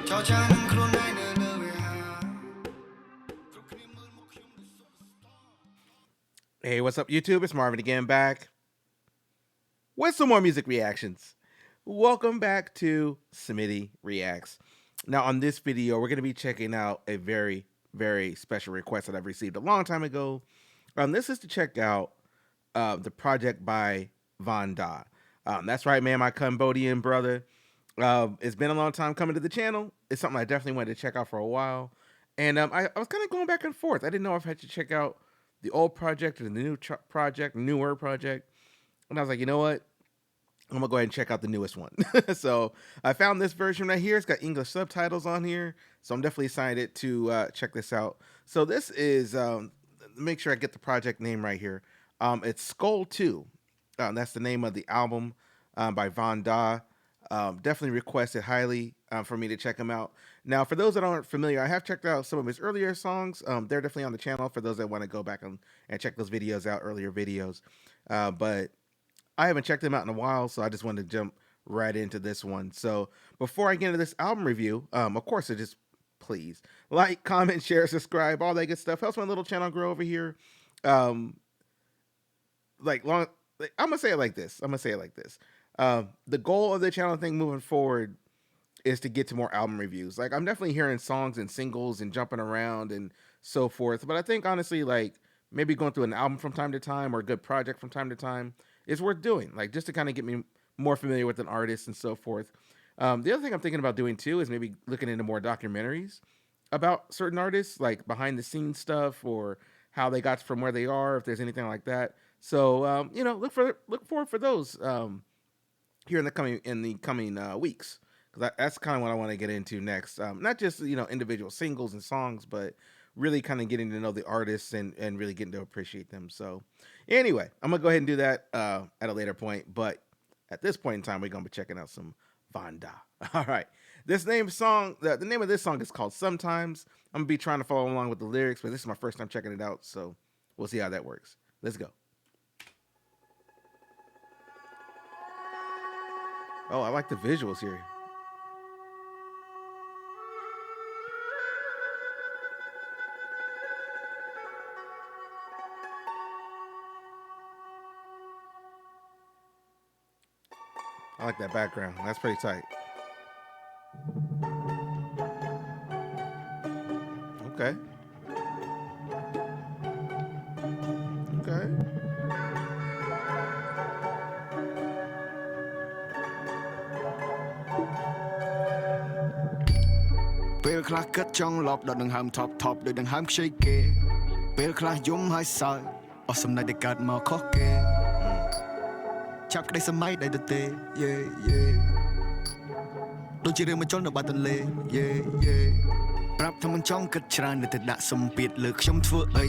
Hey, what's up, YouTube? It's Marvin again, back with some more music reactions. Welcome back to Smitty Reacts. Now, on this video, we're going to be checking out a very, very special request that I've received a long time ago. This is to check out the project by VANNDA. That's right, man, my Cambodian brother. It's been a long time coming to the channel. It's something I definitely wanted to check out for a while. And I was kind of going back and forth. I didn't know if I had to check out the old project or the new newer project. And I was like, you know what? I'm going to go ahead and check out the newest one. So I found this version right here. It's got English subtitles on here. So I'm definitely excited to check this out. So this is, make sure I get the project name right here. It's Skull 2. That's the name of the album by VANNDA. Definitely requested highly for me to check him out. Now, for those that aren't familiar, I have checked out some of his earlier songs. They're definitely on the channel for those that want to go back and check those videos out, earlier videos. But I haven't checked them out in a while, so I just wanted to jump right into this one. So before I get into this album review, of course, just please like, comment, share, subscribe, all that good stuff. Helps my little channel grow over here. I'm gonna say it like this. The goal of the channel thing moving forward is to get to more album reviews. Like, I'm definitely hearing songs and singles and jumping around and so forth. But I think honestly, like, maybe going through an album from time to time or a good project from time to time is worth doing. Like, just to kind of get me more familiar with an artist and so forth. The other thing I'm thinking about doing too is maybe looking into more documentaries about certain artists, like behind the scenes stuff or how they got from where they are, if there's anything like that. So, you know, look forward for those here in the coming weeks, because that's kind of what I want to get into next. Not just, you know, individual singles and songs, but really kind of getting to know the artists and really getting to appreciate them. So anyway, I'm gonna go ahead and do that at a later point, but at this point in time, we're gonna be checking out some VANNDA. All right, the name of this song is called Sometimes. I'm gonna be trying to follow along with the lyrics, but this is my first time checking it out, so we'll see how that works. Let's go. Oh, I like the visuals here. I like that background. That's pretty tight. Okay. Okay.ពេលខ្លះគិតចង់លប់ដល់ដង្ហើមថប់ដូចដង្ហើមខ្ចីគេពេលខ្លះយំហើយសើចអស់សំណេចដែលកើតមកខុសគេចាប់ក្តីសម័យដែលទៅទេយេដូចជារឿងមកចុលនៅបាត់ទន្លេយេប្រាប់ថាមិនចង់គិតច្រើននៅតែដាក់សម្ពាធលើខ្ញុំធ្វើអី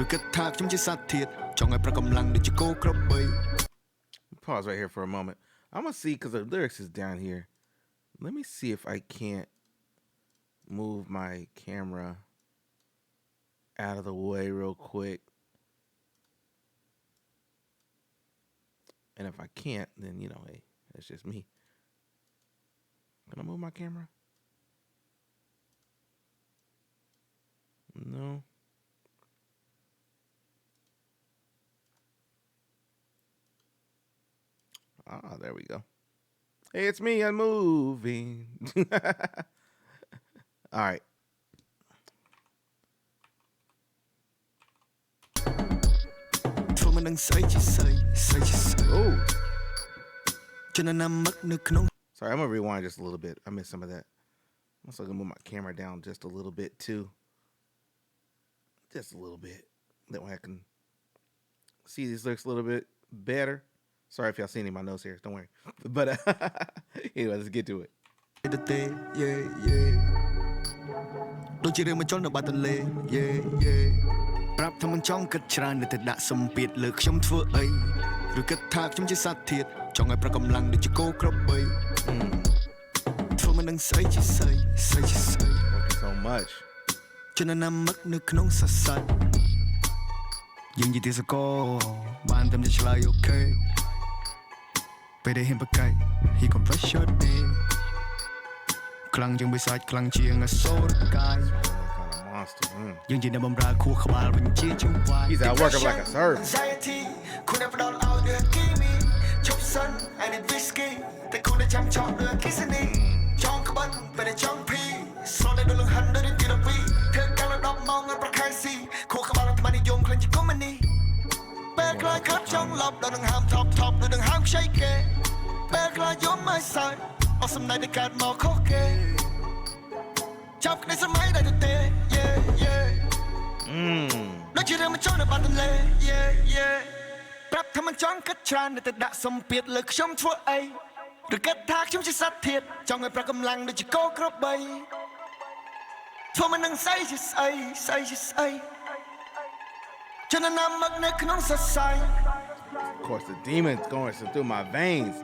ឬគិតថាខ្ញុំជាសត្វធាតុចង់ឲ្យប្រកម្លាំងដូចជាគោគ្រប់បី Pause right here for a moment. I'm gonna see, because the lyrics is down here. Let me see if I can't move my camera out of the way real quick. And if I can't, then, you know, hey, that's just me. Can I move my camera? No. Ah, there we go. Hey, it's me. I'm moving. All right. Oh. Sorry, I'm gonna rewind just a little bit. I missed some of that. I'm also gonna move my camera down just a little bit too. Just a little bit. That way I can see these lyrics a little bit better. Sorry if y'all see any of my notes here. Don't worry. But anyway, let's get to it.ដូចជារឿងមកចុលនៅបាត់ទន្លេប្រាប់ថាមិនចង់គិតច្រើននៅតែដាក់សម្ពាធលើខ្ញុំធ្វើអីឬគិតថាខ្ញុំជាសត្វធាតុចង់ឲ្យប្រកម្លាំងដូចជាគោគ្រប់បីធ្វើមិនដឹងស្អីជាស្អី So much. ជនណាមឹកនៅក្នុងសរសៃយើងនិយាយទៅសកលបានតែឆ្លើយអូខេពេលដែលហ៊ានប្រកែក he confess your name ខ្លាំងជាងបិសាចខ្លាំងជាងអសូរកាយ Monster. យើងជាអ្នកបំរើខួរក្បាលវិញជាចង្វាយ He's out working like a servant. Anxiety គូនផ្ដល់ឲ្យដូចគីមីជប់សិន I need whiskey តែគូនចាំចង់ដូចគីសនីចង់ក្បិនពេលចង់ភីស្រោតដល់លង្ហិនដូចទីរពីធ្វើកាល10ម៉ោងឲ្យប្រខែស៊ីខួរក្បាលថ្មនិយមខ្លាំងជាកុំនេះពេលខ្លាចខាត់ចង់ឡប់ដល់នឹងហាមថប់ដូចនឹងហាមខ្ចីគេពេលខ្លាចយំមិនសើចអស់សំណៃដែលកើតមកខុសគេចាប់ក្តីសម័យដែលទៅទេ ដូចជារឿងមិនចង់នៅបាត់ទន្លេ ប្រាប់ថាមិនចង់គិតច្រើននៅតែដាក់សម្ពាធលើខ្ញុំធ្វើអីឬគិតថាខ្ញុំជាសត្វធាតុចង់ឲ្យប្រកម្លាំងដូចជាគោក្របីធ្វើមិននឹងស្អីជាស្អីស្អីជាស្អីចំណាំមកនៅក្នុងសរសៃ Of course, the demon's going through my veins.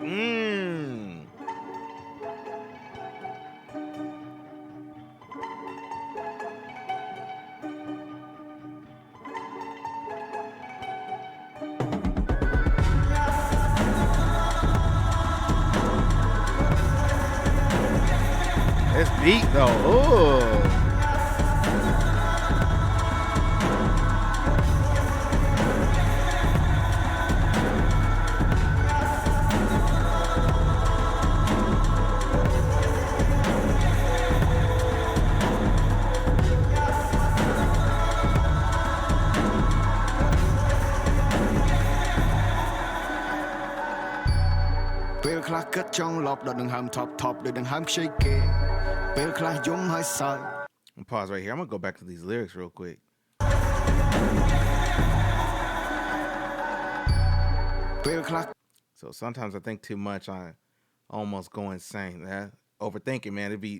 This beat though, ooh.ពេលខ្លះគិតចង់លប់ដល់នឹងហើមថប់ដូចនឹងហើមខ្ចីគេពេលខ្លះយំហើយសើច Pause right here. I'm gonna go back to these lyrics real quick. So sometimes I think too much, I almost go insane. That overthinking, man, it be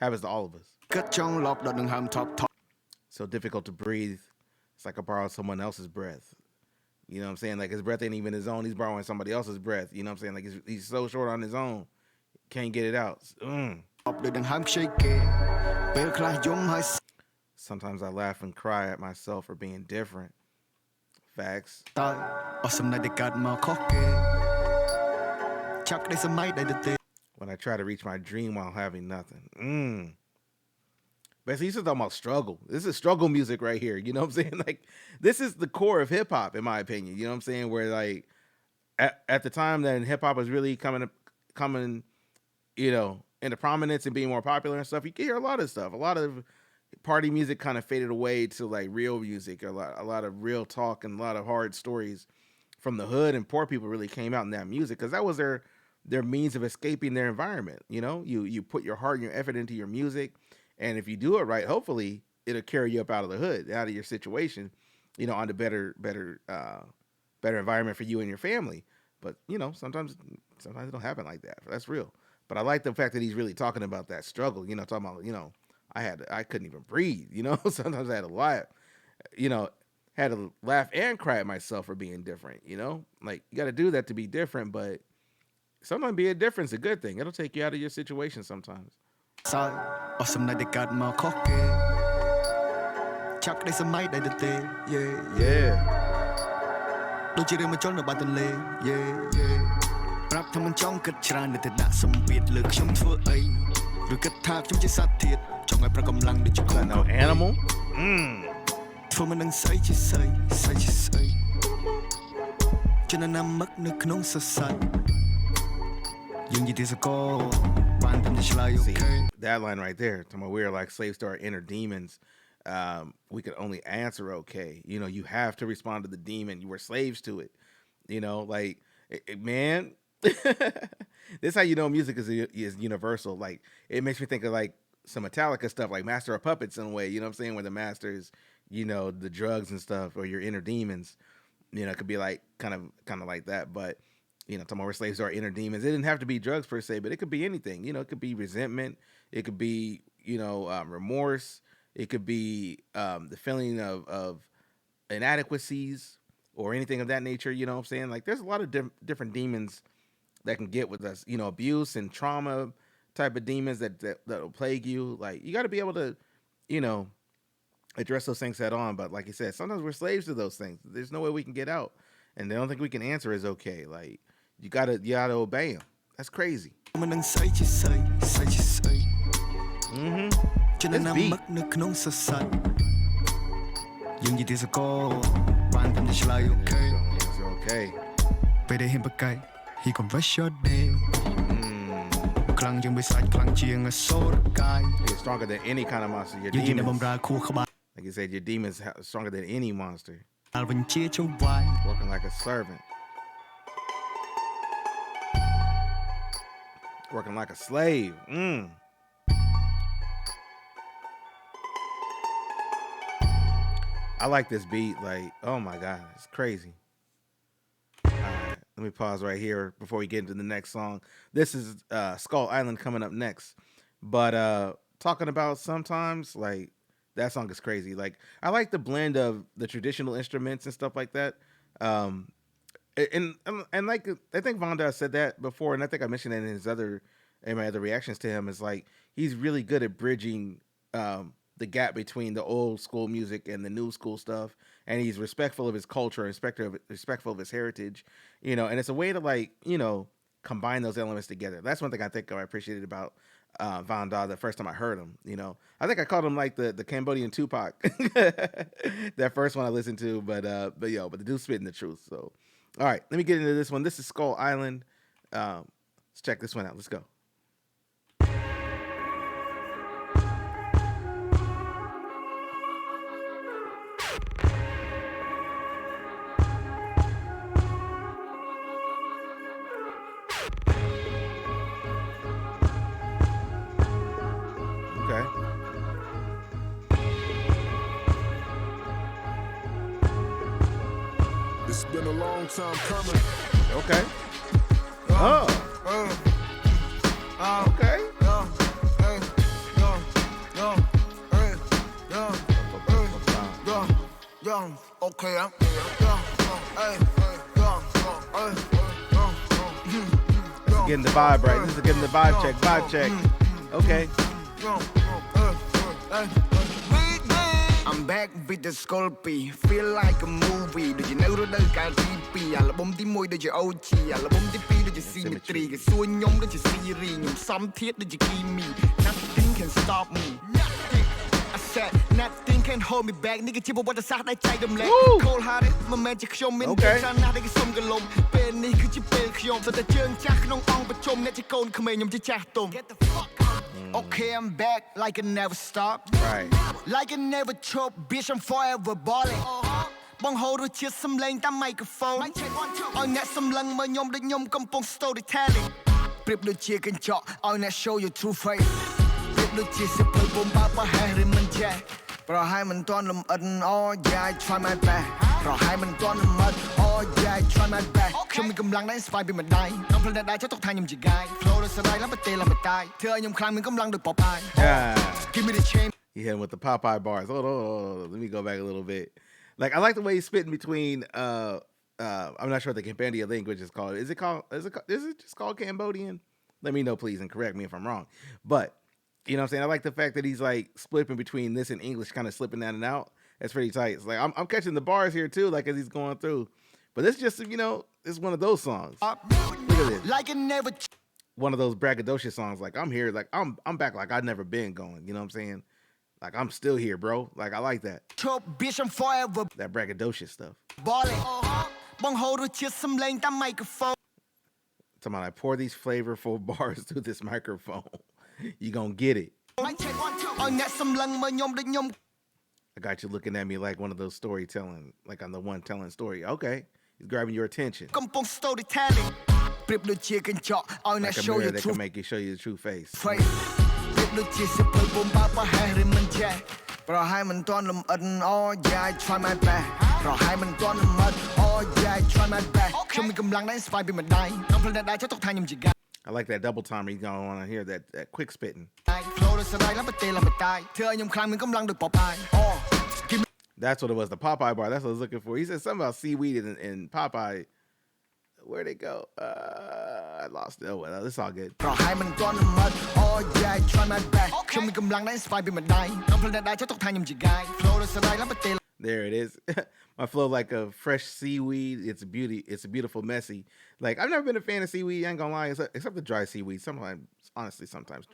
happens to all of us. គិតចង់លប់ដល់នឹងហើមថប់ So difficult to breathe. It's like I borrowed someone else's breath. You know what I'm saying? Like his breath ain't even his own. He's borrowing somebody else's breath. You know what I'm saying? Like he's so short on his own. Can't get it out. Sometimes I laugh and cry at myself for being different. Facts. When I try to reach my dream while having nothing. But see, this is talking about struggle. This is struggle music right here. You know what I'm saying? Like, this is the core of hip hop, in my opinion. You know what I'm saying? Where like at the time that hip hop was really coming, you know, into prominence and being more popular and stuff, you can hear a lot of stuff. A lot of party music kind of faded away to like real music. A lot of real talk and a lot of hard stories from the hood, and poor people really came out in that music because that was their means of escaping their environment. You know, you put your heart and your effort into your music. And if you do it right, hopefully it'll carry you up out of the hood, out of your situation, you know, on the better environment for you and your family. But, you know, sometimes it don't happen like that. That's real. But I like the fact that he's really talking about that struggle, you know, talking about, you know, I couldn't even breathe, you know, sometimes I had to laugh, you know, had to laugh and cry at myself for being different, you know, like you got to do that to be different, but sometimes being different is a good thing. It'll take you out of your situation sometimes. Yeah. ដូចជារឿងមិនចង់នៅបាត់ទន្លេ ប្រាប់ថាមិនចង់គិតច្រើននៅតែដាក់សម្ពាធលើខ្ញុំធ្វើអីឬគិតថាខ្ញុំជាសត្វធាតុចង់ឲ្យប្រកម្លាំងដូចជាគោ No animal. ធ្វើមិននឹងស្អីជាស្អីស្អីជាស្អីចំណាំមកនៅក្នុងសរសៃយើងនិយាយសកលបានតែឆ្លើយ okay. That line right there, talking about we're like slaves to our inner demons. We could only answer okay. You know, you have to respond to the demon. You were slaves to it. You know, like, man, this is how you know music is universal. Like, it makes me think of like some Metallica stuff, like Master of Puppets in a way. You know what I'm saying? Where the masters, you know, the drugs and stuff, or your inner demons. You know, it could be like kind of like that. But you know, talking about we're slaves to our inner demons. It didn't have to be drugs per se, but it could be anything. You know, it could be resentment. It could be, you know, remorse. It could be the feeling of inadequacies or anything of that nature. You know what I'm saying? Like, there's a lot of different demons that can get with us. You know, abuse and trauma type of demons that'll plague you. Like, you got to be able to, you know, address those things head on. But like you said, sometimes we're slaves to those things. There's no way we can get out. And the only thing we can answer is okay. Like, you gotta obey them. That's crazy. Cho nên This nằm beat. mất nước nông sơ sạch Nhưng gì thì sẽ có Bạn tâm chỉ lại ok It's okay. ไปได้เห็นปะไกล He come rush your day ครั้งยังไม่สายครั้งเชียงโซดกาย You're stronger than any kind of monster. Your ยังยินในบำ demons, ราคู่ขบา like you said, your demons stronger than any monster. ลวันเชียชวาย Working like a servant. Working like a slave. I like this beat. Like, oh my God, it's crazy. All right, let me pause right here before we get into the next song. This is Skull Island coming up next. But talking about sometimes, like, that song is crazy. Like, I like the blend of the traditional instruments and stuff like that. And like I think VANNDA said that before, and I think I mentioned that in my other reactions to him, is like he's really good at bridging the gap between the old school music and the new school stuff, and he's respectful of his culture, respectful of his heritage, and it's a way to, like, combine those elements together. That's one thing I think I appreciated about VANNDA the first time I heard him. I think I called him like the Cambodian Tupac that first one I listened to, but the dude's spitting the truth. So, all right, let me get into this one. This is Skull Island. Let's check this one out. Let's go. Okay. It's been a long time coming. Okay. Oh. Okay. Okay, This is getting the vibe right. This is getting the vibe check. Vibe check. Okay. I'm back with the Sculpey Feel like a movieដូចជានៅរដូវកាលទី2អាល់ប៊ុមទី1ដូចជា OG អាល់ប៊ុមទី2ដូចជា Symmetry គេសួរខ្ញុំដូចជា Series ខ្ញុំសំធាតុដូចជា Kimi Nothing can stop me Nothing I said nothing can hold me back នេះគឺជាប្រវត្តិសាស្ត្រដែលចែករំលែក Cold hearted មិនមែនជាខ្ញុំមានពេលច្រើនណាស់ដែលគេសុំកលុំពេលនេះគឺជាពេលខ្ញុំសុទ្ធតែជើងចាស់ក្នុងអង្គប្រជុំអ្នកជាកូនក្មេងខ្ញុំជាចាស់ទុំ Get the fuck out Okay, I'm back like it never stopped. Right. Like it never choke, bitch, I'm forever balling. បងហៅរសជាតិសំឡេងតាម microphone ឲ្យអ្នកសម្លឹងមើលខ្ញុំដូចខ្ញុំកំពុង storytelling ប្រៀបដូចជាកញ្ចក់ឲ្យអ្នក show your true face ប្រៀបដូចជាសិភៅបំបើប្រហែលឬមិនចេះប្រហែលមិនទាន់លំអិន Oh yeah I try my best ប្រហែលមិនទាន់លំអិន Oh yeah I try my best ខ្ញុំមានកម្លាំងដែរស្វាយពីម្ដាយខ្ញុំផ្លិតដែរចុះទុកថាខ្ញុំជា guy flow រសរៃឡើងប្រទេសឡើងបតាយធ្វើឲ្យខ្ញុំខ្លាំងមានកម្លាំងដូច Popeye Give me the chain He hit him with the Popeye bars. Hold on. Let me go back a little bit. Like, I like the way he's spitting between I'm not sure what the Cambodian language is called. Is it just called Cambodian? Let me know, please, and correct me if I'm wrong. But you know what I'm saying? I like the fact that he's like splitting between this and English, kind of slipping that and out. That's pretty tight. It's like I'm catching the bars here too, like as he's going through. But this just, it's one of those songs. Look at this. Like it never One of those braggadocious songs. Like, I'm here, like I'm back, like I've never been going. You know what I'm saying? Like, I'm still here, bro. Like, I like that. choke, bitch, I'm forever That braggadocious stuff. balling បងហៅរសជាតិសំឡេងតាម microphone Talking about I pour these flavorful bars through this microphone. You gonna get it. ឲ្យអ្នកសម្លឹងមើលខ្ញុំដូចខ្ញុំ I got you looking at me like one of those storytelling, like I'm the one telling story. Okay, he's grabbing your attention. កំពុង storytelling ប្រៀបដូចជាកញ្ចក់ឲ្យអ្នក Like a show mirror your that true can make you show you the true face. face ប្រៀបដូចជាសិភៅបំបើប្រហែលឬមិនចេះប្រហែលមិនទាន់លំអិន Oh yeah I try my best ប្រហែលមិនទាន់លំអិន Oh yeah I try my best ខ្ញុំមានកម្លាំងដែរស្វាយពីម្ដាយខ្ញុំផ្លិតដែរចុះទុកថាខ្ញុំជា guy I like that double timer. You gonna want to hear that quick spitting. flow រសរៃឡើងប្រទេសឡើងបតាយធ្វើឲ្យខ្ញុំខ្លាំងមានកម្លាំងដូច Popeye That's what it was. The Popeye bar. That's what I was looking for. He said something about seaweed and Popeye. Where'd it go? I lost it. Oh well, it's all good. ប្រហែលមិនទាន់លំអិន Oh yeah I try my best ខ្ញុំមានកម្លាំងដែរស្វាយពីម្ដាយខ្ញុំផ្លិតដែរចុះទុកថាខ្ញុំជា guy flow រសរៃឡើងប្រទេស There it is. My flow like a fresh seaweed. It's a beauty. It's a beautiful messy. Like, I've never been a fan of seaweed. I ain't gonna lie, except the dry seaweed. Sometimes, honestly, sometimes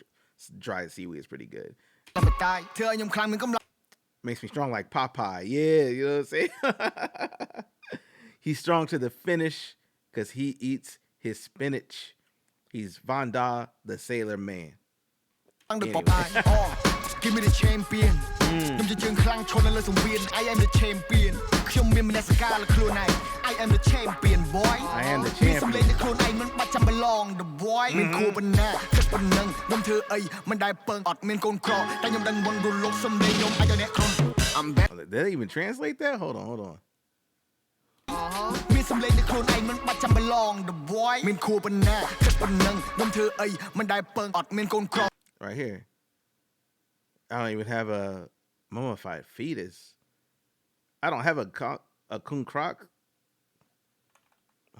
dried seaweed is pretty good. តែធ្វើឲ្យខ្ញុំខ្លាំងមានកម្លាំង Makes me strong like Popeye. Yeah, you know what I'm saying? He's strong to the finish because he eats his spinach. He's VANNDA, the Sailor Man. ដូច Popeye Give me the champion ខ្ញុំជាជើងខ្លាំងឈរនៅលើសង្វៀន I am the champion ខ្ញុំមានមនសិការលើខ្លួនឯង I am the champion boy I am the មានសម្លេង champion. នៃខ្លួនឯងមិនបាច់ចាំប្រឡង the boy មានគួរប៉ុណ្ណាគិតប៉ុណ្ណឹងខ្ញុំធ្វើអីមិនដែលពឹងអត់មានកូនក្រតែខ្ញុំដឹងមុនរលកសម្លេងខ្ញុំអាចឲ្យអ្នកក្រុម I'm back Did they even translate that? Hold on. មានសម្លេងនៃខ្លួនឯងមិនបាច់ចាំប្រឡង the boy មានគួរប៉ុណ្ណាគិតប៉ុណ្ណឹងខ្ញុំធ្វើអីមិនដែលពឹងអត់មានកូនក្រ Right here. I don't even have a mummified fetus. I don't have a coon croc.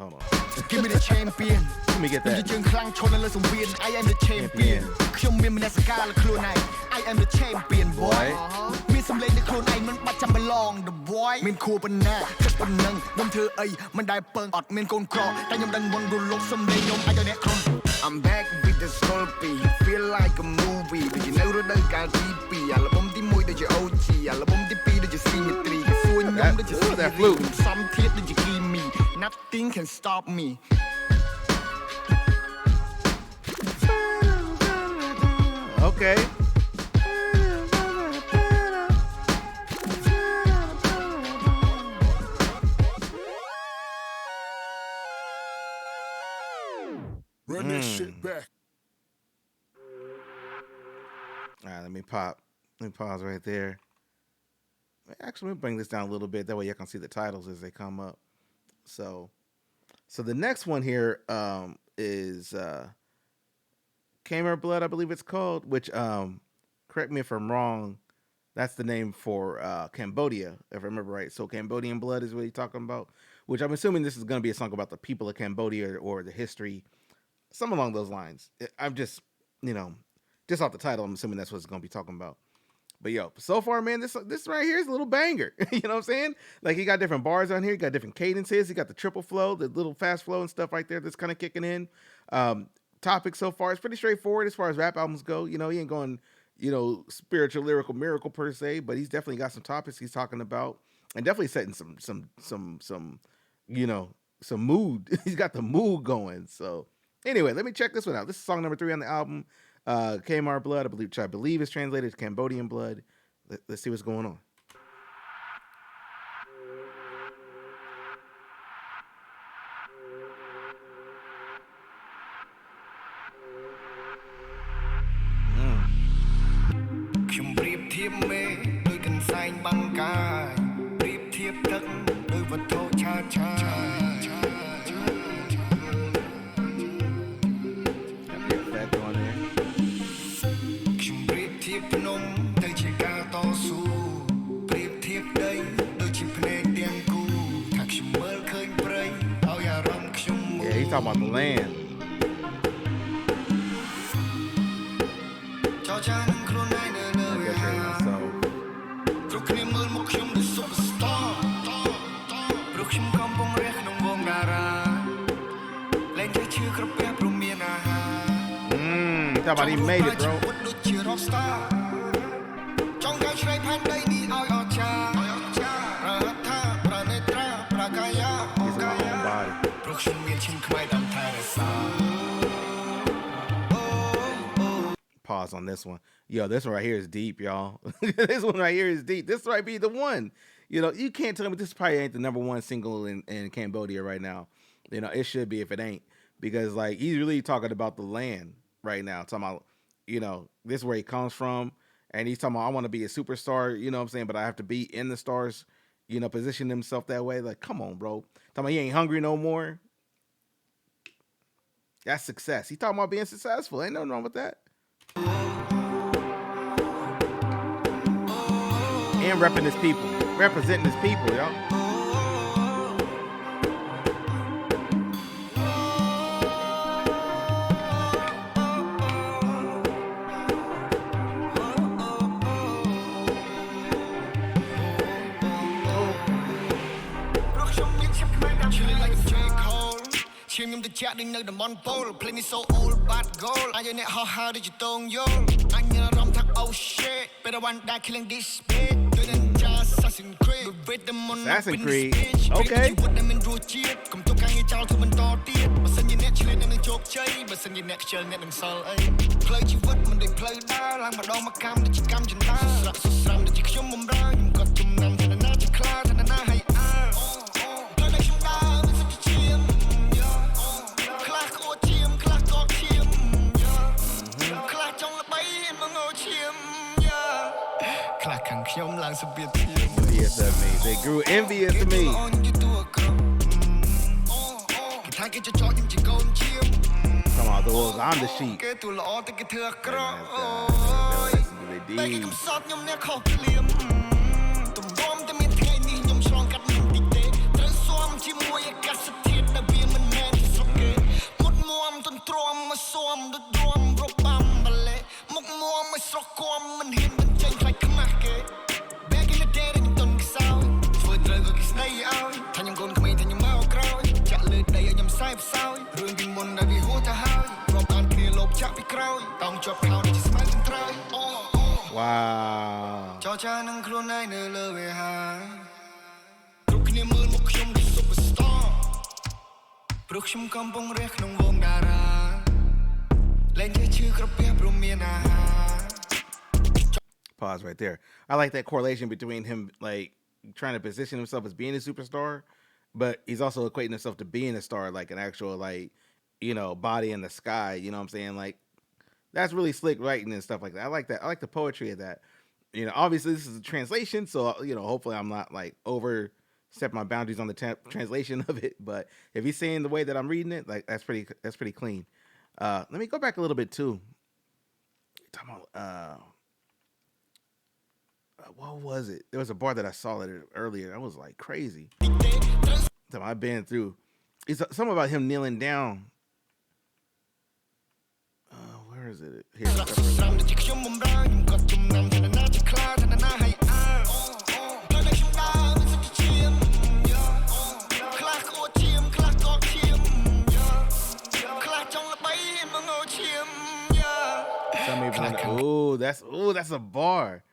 Hold on. Give me the champion Let me get ខ្ញុំជា that. ជើងខ្លាំងឈរនៅលើសង្វៀន I am the champion ខ្ញុំមានមនសិការលើខ្លួនឯង I am the champion boy មានសម្លេងនៃខ្លួនឯងមិនបាច់ចាំប្រឡង the boy មានគួរប៉ុណ្ណាគិតប៉ុណ្ណឹងខ្ញុំធ្វើអីមិនដែលពឹងអត់មានកូនក្រតែខ្ញុំដឹងមុនរលកសម្លេងខ្ញុំអាចឲ្យអ្នកក្រុម I'm back with the Sculpey feel like a movie ដូចជានៅរដូវកាលទី2អាល់ប៊ុមទី1ដូចជា OG អាល់ប៊ុមទី2ដូចជា Symmetry សួរខ្ញុំដូចជា That flute. សំធាតុដូចជា Kimi nothing can stop me Okay. Run that shit back. All right, let me pause right there. Actually, let me bring this down a little bit. That way, you can see the titles as they come up. So the next one here is Cambodian Blood, I believe it's called. Which, correct me if I'm wrong, that's the name for Cambodia, if I remember right. So Cambodian Blood is what he's talking about. Which I'm assuming this is going to be a song about the people of Cambodia or the history, something along those lines. I'm just, just off the title, I'm assuming that's what it's going to be talking about. But yo, so far, man, this right here is a little banger. You know what I'm saying? Like, he got different bars on here. He got different cadences. He got the triple flow, the little fast flow and stuff right there that's kind of kicking in. Topic so far is pretty straightforward as far as rap albums go. He ain't going, spiritual, lyrical, miracle per se, but he's definitely got some topics he's talking about and definitely setting some mood. He's got the mood going. So anyway, let me check this one out. This is song number 3 on the album. Cambodian Blood, which I believe is translated to Cambodian Blood. Let's see what's going on. He's talking about the land. Talking about he made it, bro. He's in his own body. Pause on this one. Yo, this one right here is deep, y'all. This one right here is deep. This might be the one. You can't tell me this probably ain't the number 1 single in Cambodia right now. It should be if it ain't. Because, like, he's really talking about the land right now. Talking about, this is where he comes from. And he's talking about, I want to be a superstar, you know what I'm saying? But I have to be in the stars, position himself that way. Like, come on, bro. Talking about he ain't hungry no more. That's success. He's talking about being successful. Ain't nothing wrong with that. And repping his people. Representing his people, y'all. ឈាមខ្ញុំទៅចាក់ដូចនៅតំបន់ពូលភ្លេងនេះ so old bad goal អាចឲ្យអ្នកហោះហើរដូចជាតងយល់អញមានអារម្មណ៍ថា oh shit better one that killing this speed ដូចនឹង Assassin's Creed Assassin's Creed okay ជីវិតដែលមានរសជាតិកុំទុកការងារចោលធ្វើបន្តទៀតបើសិនជាអ្នកឆ្លៀតអ្នកនឹងជោគជ័យបើសិនជាអ្នកខ្ជិលអ្នកនឹងសល់អីផ្លូវជីវិតមិនដូចផ្លូវដើរឡើងម្ដងមកកម្មដូចជាកម្មចន្ទាស្រក់សុស្រាំដូចជាខ្ញុំបំរើខ្ញុំក៏ចំណាំថាណាជាខ្លាថាណាឲ្យអើផ្លូវដែលខ្ញុំដើរមិនសុខជាឈាមខ្លះក្អួតឈាមខ្លះក៏ឈាមខ្លះចង់ល្បីមកងោឈាមខ្លះខាងខ្ញុំឡើងសុបៀតឈាម envious of me. They grew envious of me. Come on, the wolves, I'm the sheep. They Wow. Pause right there. I like that correlation between him like trying to position himself as being a superstar, but he's also equating himself to being a star, like an actual like, you know, body in the sky. You know what I'm saying? Like that's really slick writing and stuff like that. I like that. I like the poetry of that. You know, obviously this is a translation, so you know, hopefully I'm not like overstep my boundaries on the translation of it. But if he's saying the way that I'm reading it, like that's pretty clean. Let me go back a little bit too. Talking about, what was it? There was a bar that I saw it earlier. That was like crazy. So I've been through. It's something about him kneeling down. Where is it? Here. That's a bar.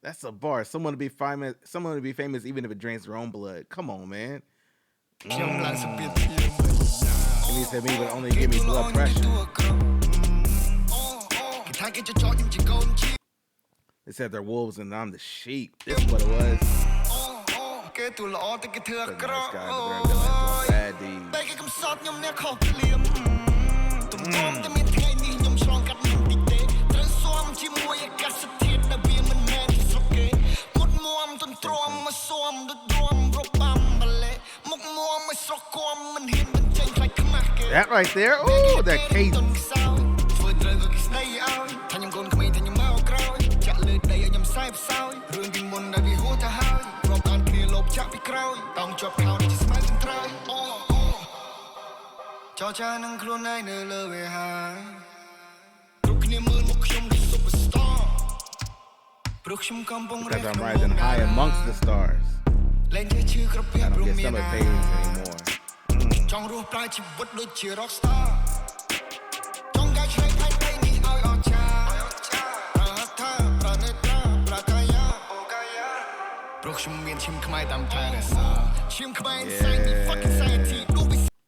That's a bar. Someone to be famous. Someone to be famous, even if it drains their own blood. Come on, man. And he said me would only give me blood pressure. They said they're wolves and I'm the sheep. This is what it was. The nice guy, the bad deed. That right there, ooh, that cadence. Because I'm rising high amongst the stars. I don't get stomach pains anymore.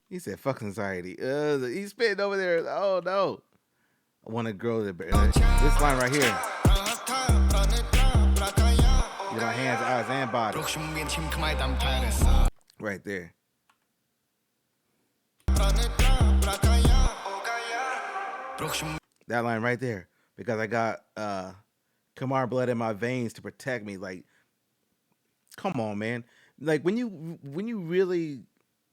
He said fuck anxiety. He's spitting over there. Oh no. I want to grow the this line right here. Get my hands, eyes, and body. Right there. That line right there. Because I got Cambodian blood in my veins to protect me. Like, come on, man. Like when you really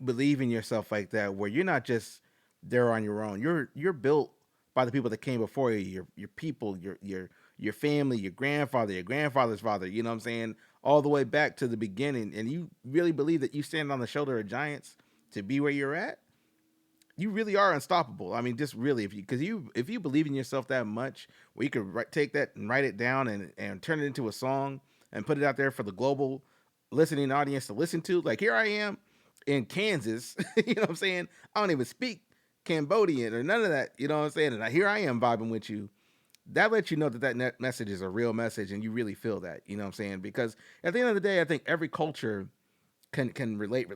believe in yourself like that, where you're not just there on your own. You're built by the people that came before you, your people, your family, your grandfather, your grandfather's father, you know what I'm saying? All the way back to the beginning. And you really believe that you stand on the shoulder of giants to be where you're at. You really are unstoppable. I mean, just really, if you believe in yourself that much, where you could take that and write it down and turn it into a song and put it out there for the global listening audience to listen to. Like here I am, in Kansas. You know what I'm saying? I don't even speak Cambodian or none of that. You know what I'm saying? And here I am vibing with you. That lets you know that message is a real message, and you really feel that. You know what I'm saying? Because at the end of the day, I think every culture can relate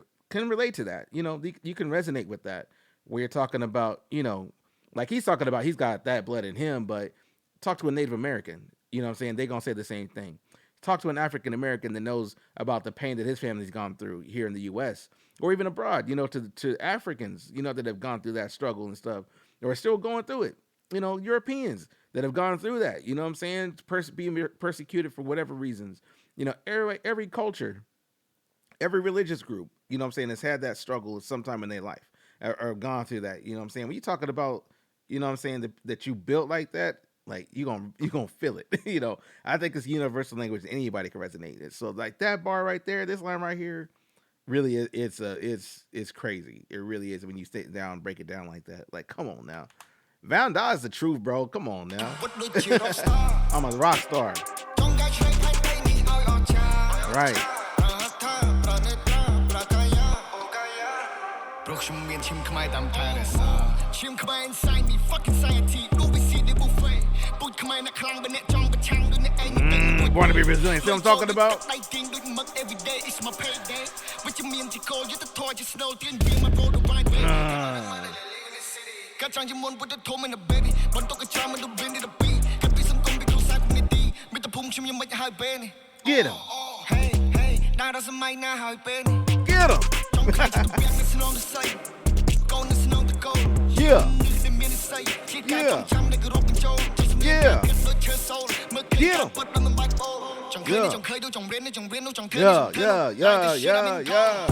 to that. You know, you can resonate with that. Where you're talking about, you know, like he's talking about, he's got that blood in him, but talk to a Native American. You know what I'm saying? They're gonna say the same thing. Talk to an African American that knows about the pain that his family's gone through here in the U.S. or even abroad. You know, to Africans, you know, that have gone through that struggle and stuff, or are still going through it. You know, Europeans that have gone through that. You know what I'm saying? Being persecuted for whatever reasons. You know, every culture, every religious group, you know what I'm saying, has had that struggle sometime in their life or gone through that. You know what I'm saying? When you're talking about, you know what I'm saying, that you built like that, like you gonna feel it. You know, I think it's universal language. Anybody can resonate it. So like that bar right there, this line right here, really it's crazy. It really is when you sit down and break it down like that. Like, come on now. VANDA is the truth, bro. Come on now. I'm a rock star. Right. Born to be resilient. See what I'm talking about? Get him. Get him. Yeah. Yeah. Yeah. Get him. Yeah.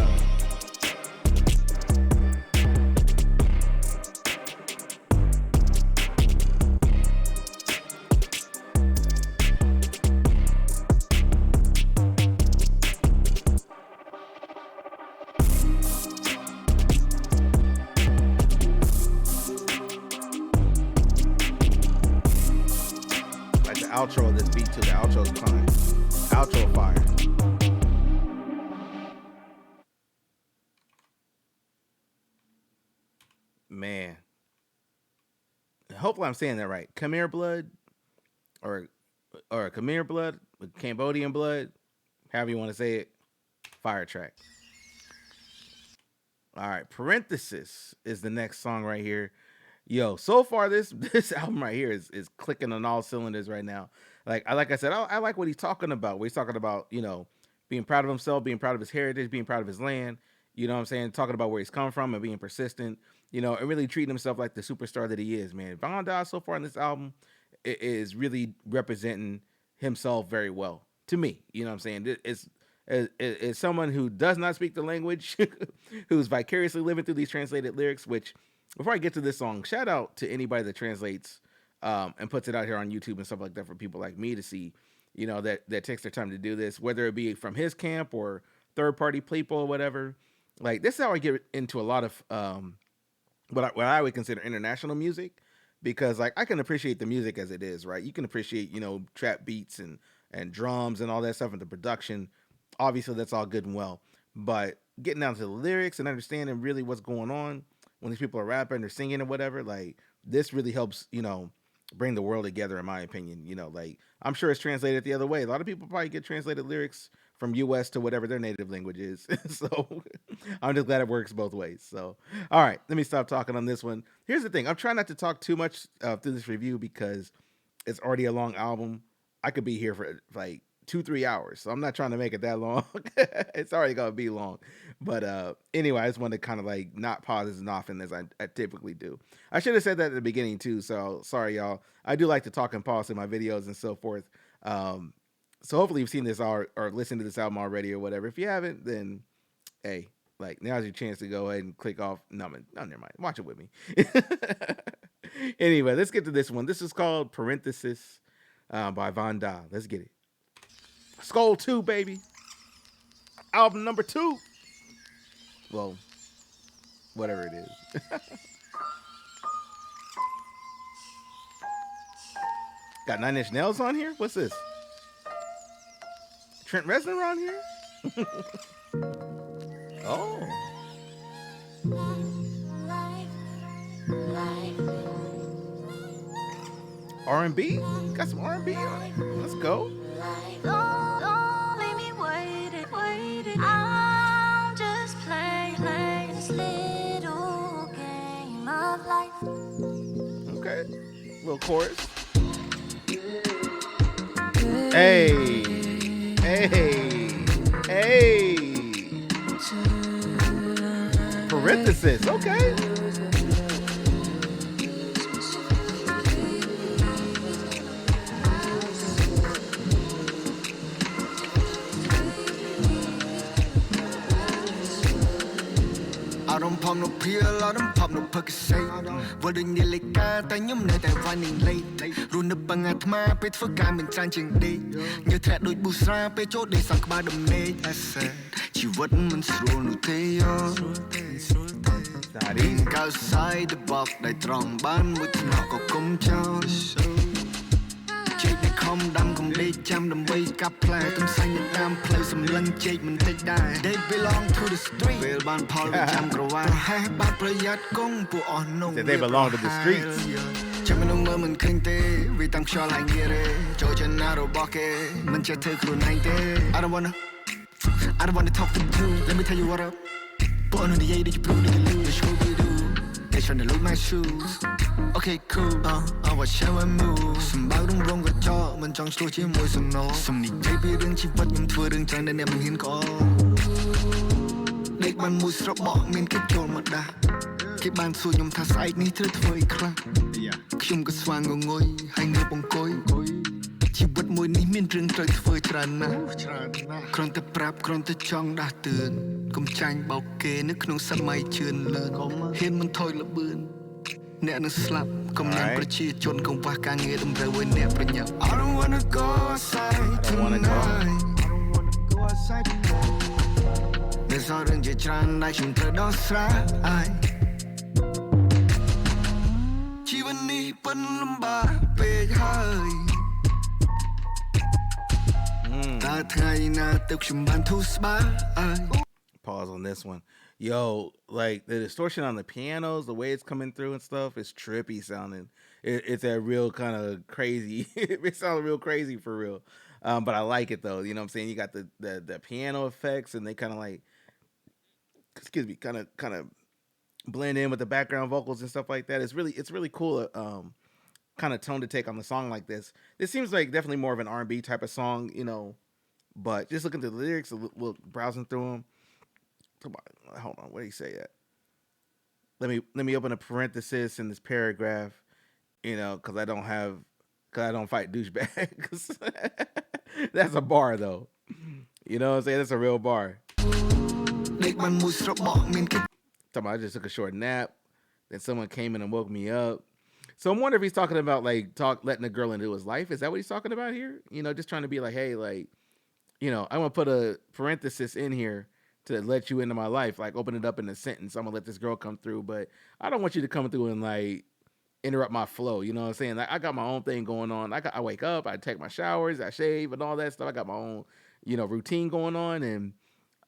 Like the outro of this beat too. The outro is fine. Outro fire. Man. Hopefully I'm saying that right. Khmer Blood or Khmer Blood with Cambodian Blood, however you want to say it. Fire track. All right, Parenthesis is the next song right here. Yo, so far this album right here is clicking on all cylinders right now. Like I said, I like what he's talking about. Where he's talking about, you know, being proud of himself, being proud of his heritage, being proud of his land. You know what I'm saying? Talking about where he's come from and being persistent. You know, and really treating himself like the superstar that he is. Man, VANDA so far in this album is really representing himself very well to me. You know what I'm saying? It's someone who does not speak the language, who's vicariously living through these translated lyrics. Which, before I get to this song, shout out to anybody that translates and puts it out here on YouTube and stuff like that for people like me to see. You know, that takes their time to do this, whether it be from his camp or third party people or whatever. Like, this is how I get into a lot of what I would consider international music, because like I can appreciate the music as it is, right? You can appreciate, you know, trap beats and drums and all that stuff and the production. Obviously, that's all good and well, but getting down to the lyrics and understanding really what's going on when these people are rapping or singing or whatever, like this really helps, you know, bring the world together, in my opinion. You know, like I'm sure it's translated the other way. A lot of people probably get translated lyrics from US to whatever their native language is. So I'm just glad it works both ways. So, all right, let me stop talking on this one. Here's the thing. I'm trying not to talk too much through this review because it's already a long album. I could be here for like 2-3 hours, so I'm not trying to make it that long. It's already gonna be long, but anyway, I just want to kind of like not pause as often as I typically do. I should have said that at the beginning too, so sorry y'all. I do like to talk and pause in my videos and so forth. So hopefully you've seen this or listened to this album already or whatever. If you haven't, then hey, like now's your chance to go ahead and click off. No, never mind. Watch it with me. Anyway, let's get to this one. This is called Parenthesis by VANDA. Let's get it. Skull 2, baby. Album number 2. Well, whatever it is. Got 9 Inch Nails on here? What's this? Trent Reznor on here? Oh. R&B? Got some R&B on it. Let's go. Don't leave me waiting. I'm just playing this little game of life. Okay. Little chorus. Hey. Parenthesis. Okay. I don't pop no pill, I don't pop no Percocet. Vừa đừng đi lấy ca, ta nhóm nơi tại vai ninh late. Rồi nấp bằng ngạt ma, bê thưa ca mình trang chừng đi. Nhớ thẹt đôi bù xa, bê chốt đi sang ba đầm nê. I said, chỉ vật mình sửa nụ thế yo. Đừng cao sai được bọc đại tròn bán với thằng họ có công trao. Chết để không đâm không đi chăm đầm bay cặp lại tâm xanh nhận đam play some lăng chết mình thích đài. They belong to the street. Về bàn Paul với chăm cầu vai. Hai bátประหยัดcông của on nông. They belong to the streets. Chẳng mình mơ mình kinh tế vì tâm cho lại nghĩa đấy. Cho chân nào đâu bỏ kê mình chưa thấy khuôn anh tế. I don't wanna talk to you. Let me tell you what up. Put on the day that you prove that you lose. Show we do. They tryna loot my shoes. Okay, cool. What shall I move? Some bao đông rong gật cho mình trong slow chỉ môi sầm nó. Some nị thấy biết đừng chỉ vật nhưng thua đừng chẳng nên em mình hiến có. Để bàn mùi sập bỏ mình kết chôn mặt đà. Cái bàn xui nhom thà sai ní thứ thôi khla. Khiêm có xoang ngồi hai người bông cối. Chỉ vật mùi ní miên rừng trời thôi tràn na. Kron te prap kron te chong đãตื่น กុំចាញ់បោកគេនៅក្នុងសម័យជឿនលឿនហ៊ានមិនថយល្បឿនអ្នកនឹងស្លាប់កុំញ៉ាំប្រជាជនកង្វះការងារតម្រូវឲ្យអ្នកប្រញាប់ I don't wanna go outside tonight នៅសល់រឿងជាច្រើនដែលខ្ញុំត្រូវដោះស្រាយជីវិតនេះពិនលំបាកពេកហើយតើថ្ងៃណាទៅខ្ញុំបានធូរស្បើយ Pause on this one. Yo, like the distortion on the pianos, the way it's coming through and stuff is trippy sounding. It's a real kind of crazy. It sounds real crazy for real. But I like it though. You know what I'm saying? You got the piano effects and they kind of like, excuse me, kind of blend in with the background vocals and stuff like that. It's really cool. Kind of tone to take on the song like this. This seems like definitely more of an R&B type of song, you know. But just looking at the lyrics, browsing through them. Hold on, what did he say that? Let me open a parenthesis in this paragraph, you know, because I don't fight douchebags. That's a bar though. You know what I'm saying? That's a real bar. I just took a short nap, then someone came in and woke me up. So I'm wondering if he's talking about like letting a girl into his life. Is that what he's talking about here? You know, just trying to be like, hey, like, you know, I'm gonna put a parenthesis in here to let you into my life, like open it up in a sentence. I'm gonna let this girl come through, but I don't want you to come through and like interrupt my flow. You know what I'm saying? Like, I got my own thing going on. I wake up, I take my showers, I shave and all that stuff. I got my own, you know, routine going on, and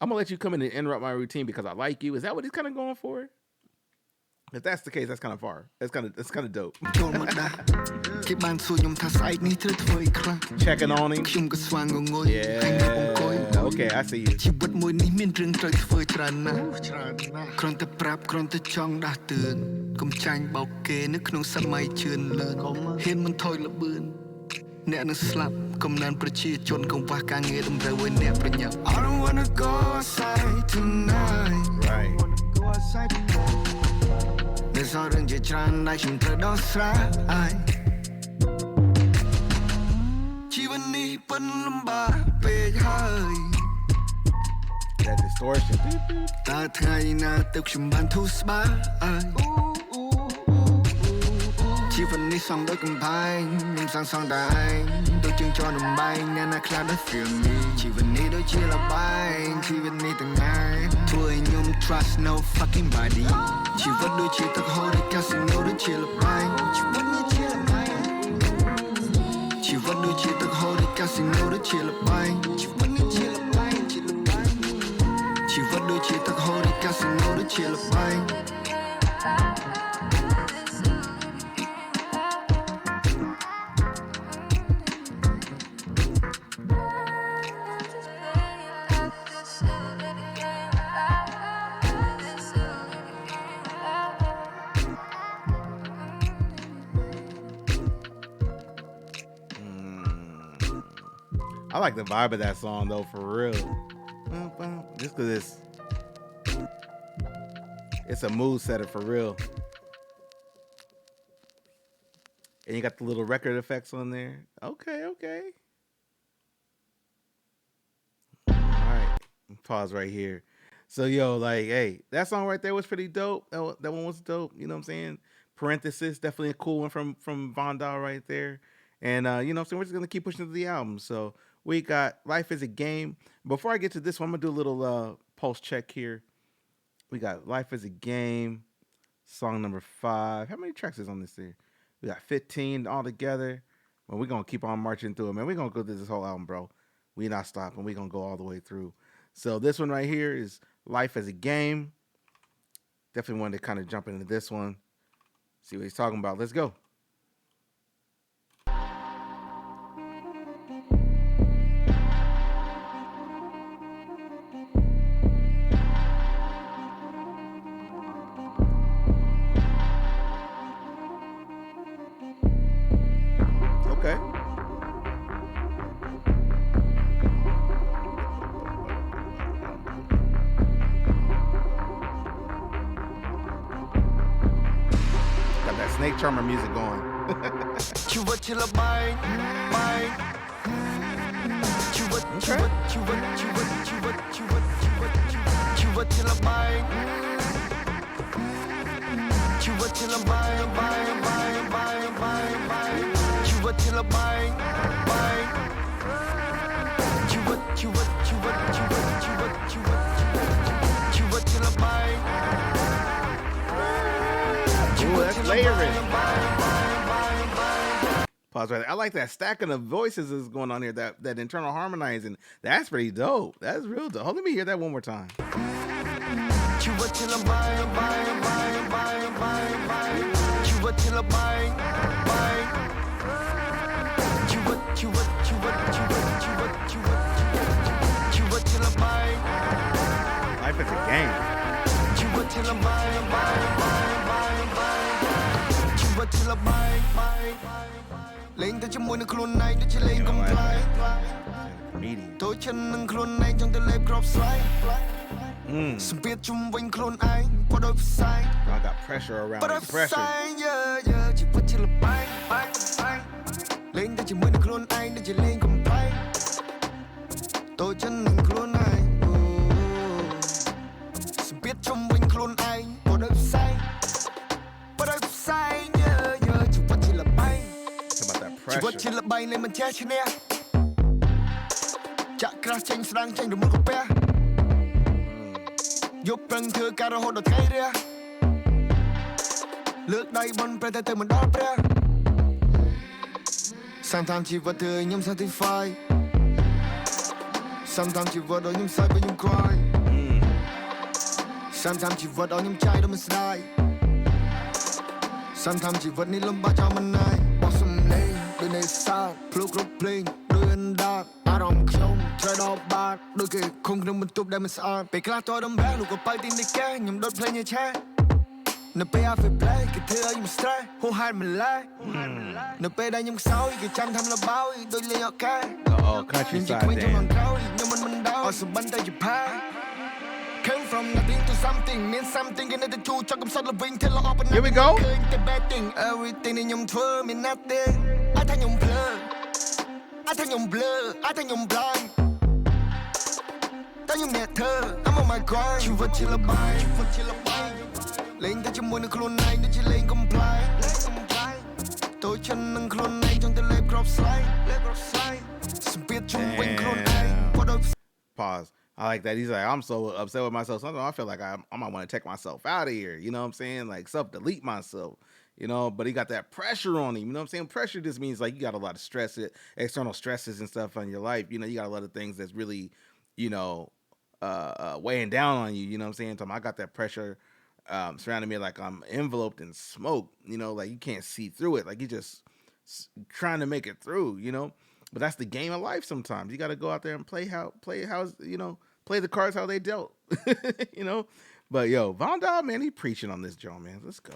I'm gonna let you come in and interrupt my routine because I like you. Is that what he's kind of going for? If that's the case, that's kind of far. That's kind of dope. Checking on him. Yeah. Okay, I see you. I don't wanna go outside tonight. Right. There's all in your trying like you to do right. Chivani panlamba page high. That distortion. Ta thai na tuk shumban thu spa. Chivani song đôi cầm phai, nhưng sang đai. Đôi chân cho nằm bay, nên là cloud đất phiền đi. Chivani đôi chia là bay, Chivani từng ngày. Thôi nhung trust no fucking body. Chỉ vật đôi chia tắc hồ để casino đôi chia là bay. Chỉ vật đôi chia tắc hồ để casino đôi chia là bay. Chỉ vật đôi chia tắc hồ để casino đôi chia là bay. I like the vibe of that song though, for real. Just because it's a mood setter for real. And you got the little record effects on there. Okay, okay. All right, pause right here. So yo, like, hey, that song right there was pretty dope. That one was dope. You know what I'm saying? Parenthesis, definitely a cool one from VANNDA right there. And you know what I'm saying? We're just gonna keep pushing to the album. So we got Life is a Game. Before I get to this one, I'm gonna do a little pulse check here. We got Life is a Game, song number 5. How many tracks is on this here? We got 15 all together. Well, we're gonna keep on marching through it, man. We're gonna go through this whole album, bro. We not stopping. We're gonna go all the way through. So this one right here is Life as a Game. Definitely wanted to kind of jump into this one. See what he's talking about. Let's go. Okay. Got that Snake Charmer music going. Ooh, that's layering. Pause right there. I like that stacking of voices is going on here. That internal harmonizing. That's pretty dope. That's real dope. Hold, let me hear that one more time. Life is a game. Lên tới trong môi nước luôn này để chỉ lên công thái. Tôi chân nâng luôn này trong tay lép crop slide. Sum biết chung quanh luôn ai, qua đôi sai. I got pressure around me. Pressure. Chỉ vẫn chỉ là bay. Lên tới chỉ môi nước luôn ai để chỉ lên công thái. Tôi chân nâng luôn ai. Sum biết chung quanh luôn ai, qua đôi sai. Qua đôi sai. Chỉ vẫn chỉ là bay. Chỉ vẫn chỉ là bay lên mình che trên nè. Chả crash tranh sang tranh được một cục bé. Giúp răng thừa cả rồi hốt đột thay ra. Lướt đây bắn pre tay mình đó pre. Sometimes chỉ vật thừa nhóm satisfy. Sometimes chỉ vật đó nhóm sai với nhóm cry. Sometimes chỉ vật đó nhóm trai đó mình sai. Sometimes chỉ vật ní lâm ba cho mình ai. Bỏ xâm lên, đôi này xa. Plug group playing, đôi anh đạp. I don't come, try to bad. Đôi kì không nâng mình tụp đem mình sẵn. Bày kla tôi đâm bé, lục có bay tin đi kê. Nhằm đốt play như chá. Nè bê à phải play, kì thưa ơi nhằm stress. Hô hai mình lại. Nè bê đây nhằm sáu, kì chăm thăm là bao. Đôi lê ọ ca. Countryside dance. Nhưng mình đau. Ở sụp bắn tay chụp hai. Came from nothing to something, mean something in the two cho công sát là vinh thế là open. Here we go. Everything in nhầm thơ mean nothing. I thấy nhầm blur. I thấy nhầm blur. I thấy nhầm blind. Ta nhầm nhẹ thơ. I'm on my grind. Chỉ vật chỉ là bay. Lên tới trong môi nước luôn này để chỉ lên comply. Tôi chân nâng luôn này trong tay lép crop slide. Sum biết chung quanh luôn này. Pause. I like that. He's like, I'm so upset with myself. Sometimes I feel like I might want to take myself out of here. You know what I'm saying? Like self-delete myself. You know, but he got that pressure on him. You know what I'm saying? Pressure just means like you got a lot of stress, external stresses and stuff on your life. You know, you got a lot of things that's really, you know, weighing down on you. You know what I'm saying? So I got that pressure surrounding me like I'm enveloped in smoke. You know, like you can't see through it. Like you just trying to make it through. You know, but that's the game of life. Sometimes you got to go out there and play how you know. Play the cards how they dealt, you know. But yo, VANNDA, man, he preaching on this joint, man. Let's go.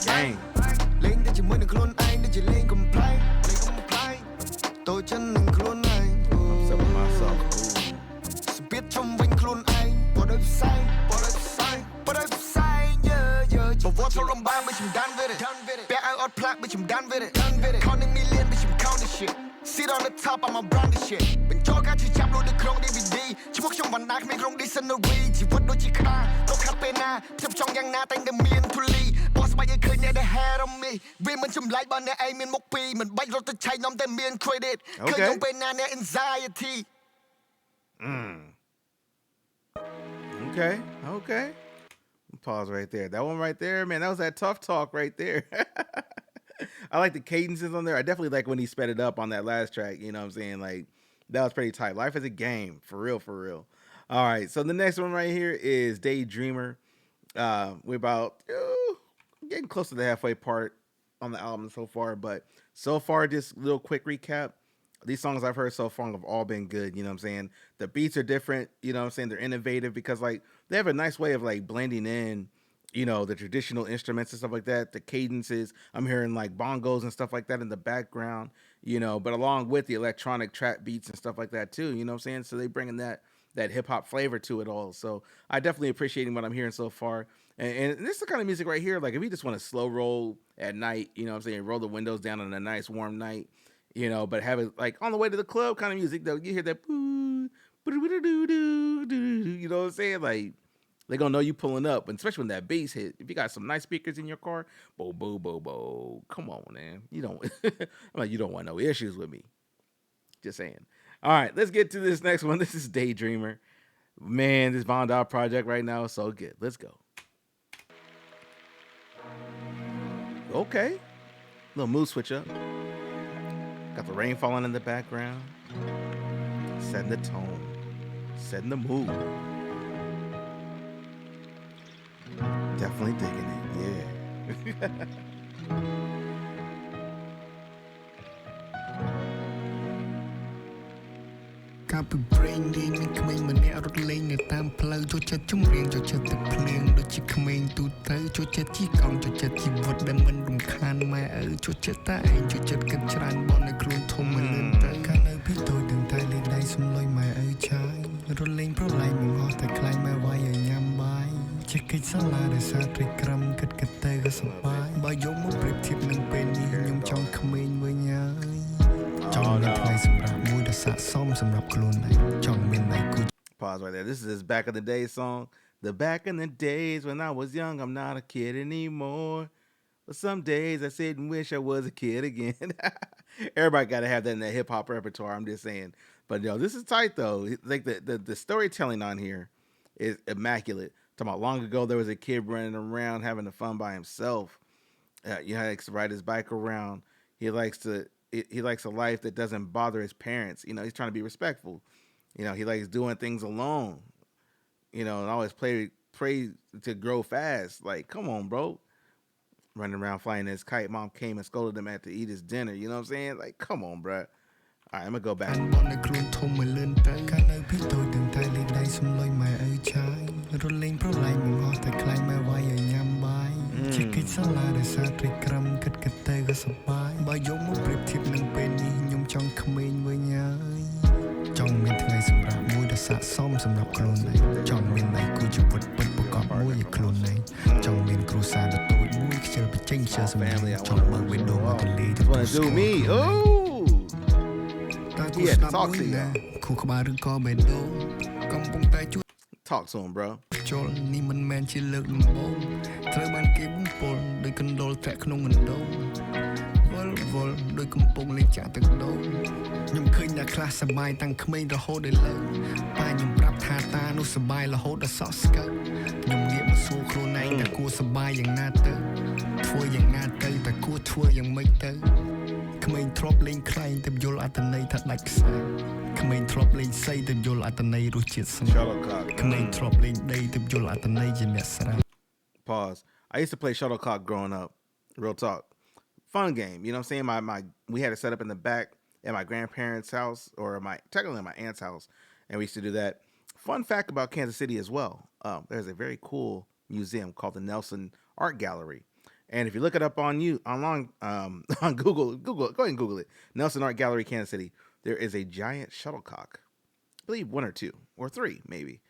Gang. One throw them by, bitch, I'm done with it. Back out plot, bitch, I'm done with it. Counting million, bitch, I'm counting shit. Sit on the top, I'm a brand shit. Been talking to chap load the crown DVD. Chibok chong van dak me crown dictionary. Chibok do chika, do kapena. Chip chong yang na tang the mean to lee. Boss by your clean the hair on me. Women chum light on the aim in mokpi. Man bite rot the china on the mean credit. Okay. Yung banana anxiety. Okay. Pause right there. That one right there, man, that was that tough talk right there. I like the cadences on there. I definitely like when he sped it up on that last track. You know what I'm saying? Like, that was pretty tight. Life is a game. For real. All right. So the next one right here is Daydreamer. We're about getting close to the halfway part on the album so far. But so far, just little quick recap. These songs I've heard so far have all been good. You know what I'm saying? The beats are different. You know what I'm saying? They're innovative because, like, they have a nice way of, like, blending in, you know, the traditional instruments and stuff like that. The cadences, I'm hearing, like, bongos and stuff like that in the background, you know, but along with the electronic trap beats and stuff like that, too. You know what I'm saying? So they bringing that hip-hop flavor to it all. So I definitely appreciating what I'm hearing so far. And this is the kind of music right here, like, if you just want to slow roll at night, you know what I'm saying? Roll the windows down on a nice warm night. You know, but have it like on the way to the club kind of music though. You hear that boo, you know what I'm saying? Like they gonna know you pulling up, and especially when that bass hit. If you got some nice speakers in your car, bo bo bo bo. Come on, man. You don't I'm like, you don't want no issues with me. Just saying. All right, let's get to this next one. This is Daydreamer. Man, this VANNDA project right now is so good. Let's go. Okay. Little mood switch up. Got the rain falling in the background. Setting the tone. Setting the mood. Definitely digging it. Yeah. Copy branding, coming when they're laying a time plug, to chat to ring, to chat the plane, the chick coming to tell, to chat chi con, to chat chi what them and can my to chat time, to chat get tran on the crew, Tom and can I be told and tell it like some loy my child, rolling pro line, hot I climb my wire yam by, check it salad, satry crumb, get the supply, by your more prep tip and penny, young chunk coming when ya. Pause right there. This is his Back in the Day song. The back in the days when I was young, I'm not a kid anymore. But some days I sit and wish I was a kid again. Everybody got to have that in their hip hop repertoire. I'm just saying. But yo, this is tight though. Like the storytelling on here is immaculate. Talking about long ago, there was a kid running around having fun by himself. He likes to ride his bike around. He likes a life that doesn't bother his parents. You know, he's trying to be respectful. You know, he likes doing things alone. You know, and always pray to grow fast. Like, come on, bro. Running around flying his kite. Mom came and scolded him to eat his dinner. You know what I'm saying? Like, come on, bro. All right, I'm gonna go back. Family, I just want to do me. Oh, he had to talk to you. Talk to him, bro. Pause. I used to play shuttlecock growing up. Real talk. Fun game. You know what I'm saying? We had it set up in the back at my grandparents' house, or technically my aunt's house, and we used to do that. Fun fact about Kansas City as well. There's a very cool museum called the Nelson Art Gallery. And if you look it up on Google, go ahead and Google it. Nelson Art Gallery, Kansas City. There is a giant shuttlecock. I believe one or two or three, maybe,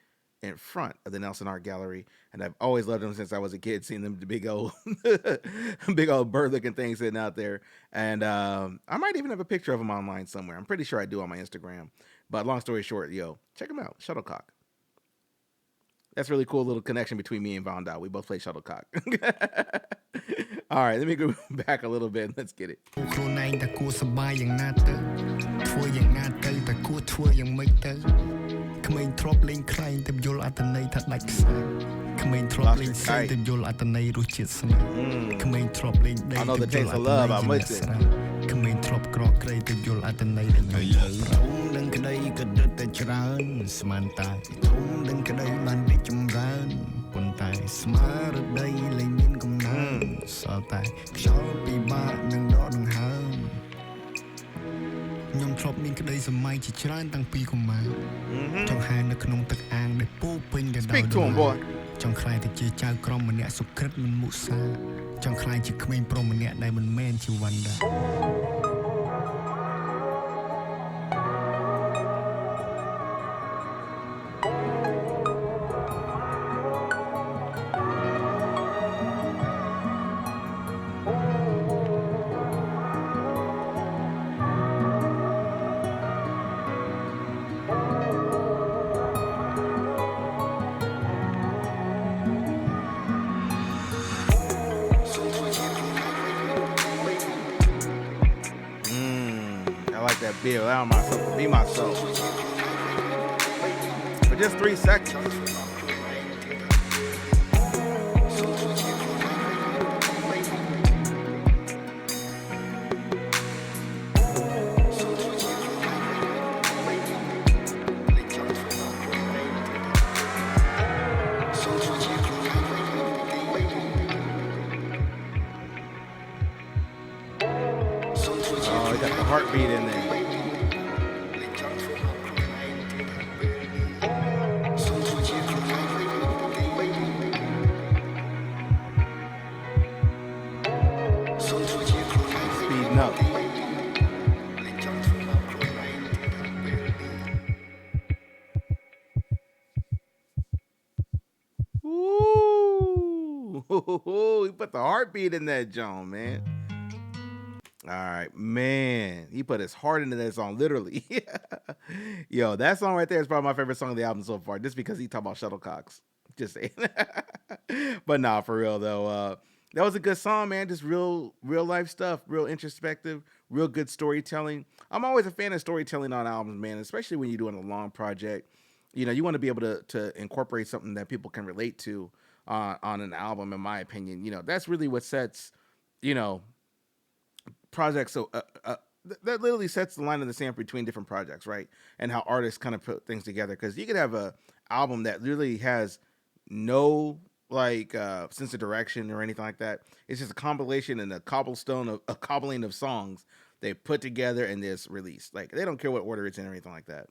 in front of the Nelson Art Gallery, and I've always loved them since I was a kid, seeing them, the big old, big old bird-looking thing sitting out there. And I might even have a picture of them online somewhere. I'm pretty sure I do on my Instagram. But long story short, yo, check them out, Shuttlecock. That's a really cool little connection between me and VANNDA. We both play Shuttlecock. All right, let me go back a little bit and let's get it. ខ្លួនឯងតែគួរសប្បាយយ៉ាងណាទៅធ្វើយ៉ាងណាទៅតែគួរធ្វើយ៉ាងម៉េចទៅក្មេងធ្លាប់លេងខ្លែងតែយល់អត្ថន័យថាដាច់ខ្សែក្មេងធ្លាប់លេងសើតែយល់អត្ថន័យរសជាតិស្នេហ៍ក្មេងធ្លាប់លេងដីតែយល់អត្ថន័យក្មេងធ្លាប់ក្រក្រៃតែយល់អត្ថន័យដែលញយព្រមនឹងក្តីក៏ដិតតែច្រើនស្មានតែធំនឹងក្តីបានរីកចម្រើនប៉ុន្តែស្មារតីលែងមានកំណើនសល់តែខ្យល់ពិបាកនឹងដកដង្ហើមខ្ញុំធ្លាប់មានក្តីសម័យជាច្រើនតាំងពីកុមារចង្ហែនៅក្នុងទឹកអាងដែលពោពេញទៅដោយចង់ខ្លាយទៅជាចៅក្រមម្នាក់សុក្រិតមិនមុសាចង់ខ្លាយជាក្មេងប្រុសម្នាក់ដែលមិនមែនជាវណ្ណដា That be allowing myself to be myself for just 3 seconds. Oh, he got the heartbeat in there. Speeding up. Ooh, he put the heartbeat in that John, man. All right, man. He put his heart into that song, literally. Yo, that song right there is probably my favorite song of the album so far, just because he talking about shuttlecocks. Just saying. But nah, for real though. That was a good song, man. Just real life stuff, real introspective, real good storytelling. I'm always a fan of storytelling on albums, man, especially when you're doing a long project. You know, you want to be able to incorporate something that people can relate to on an album, in my opinion. You know, that's really what sets, you know, projects. So that literally sets the line in the sand between different projects, right? And how artists kind of put things together. Because you could have a album that really has no like sense of direction or anything like that. It's just a compilation and a cobbling of songs they put together and this released. Like they don't care what order it's in or anything like that.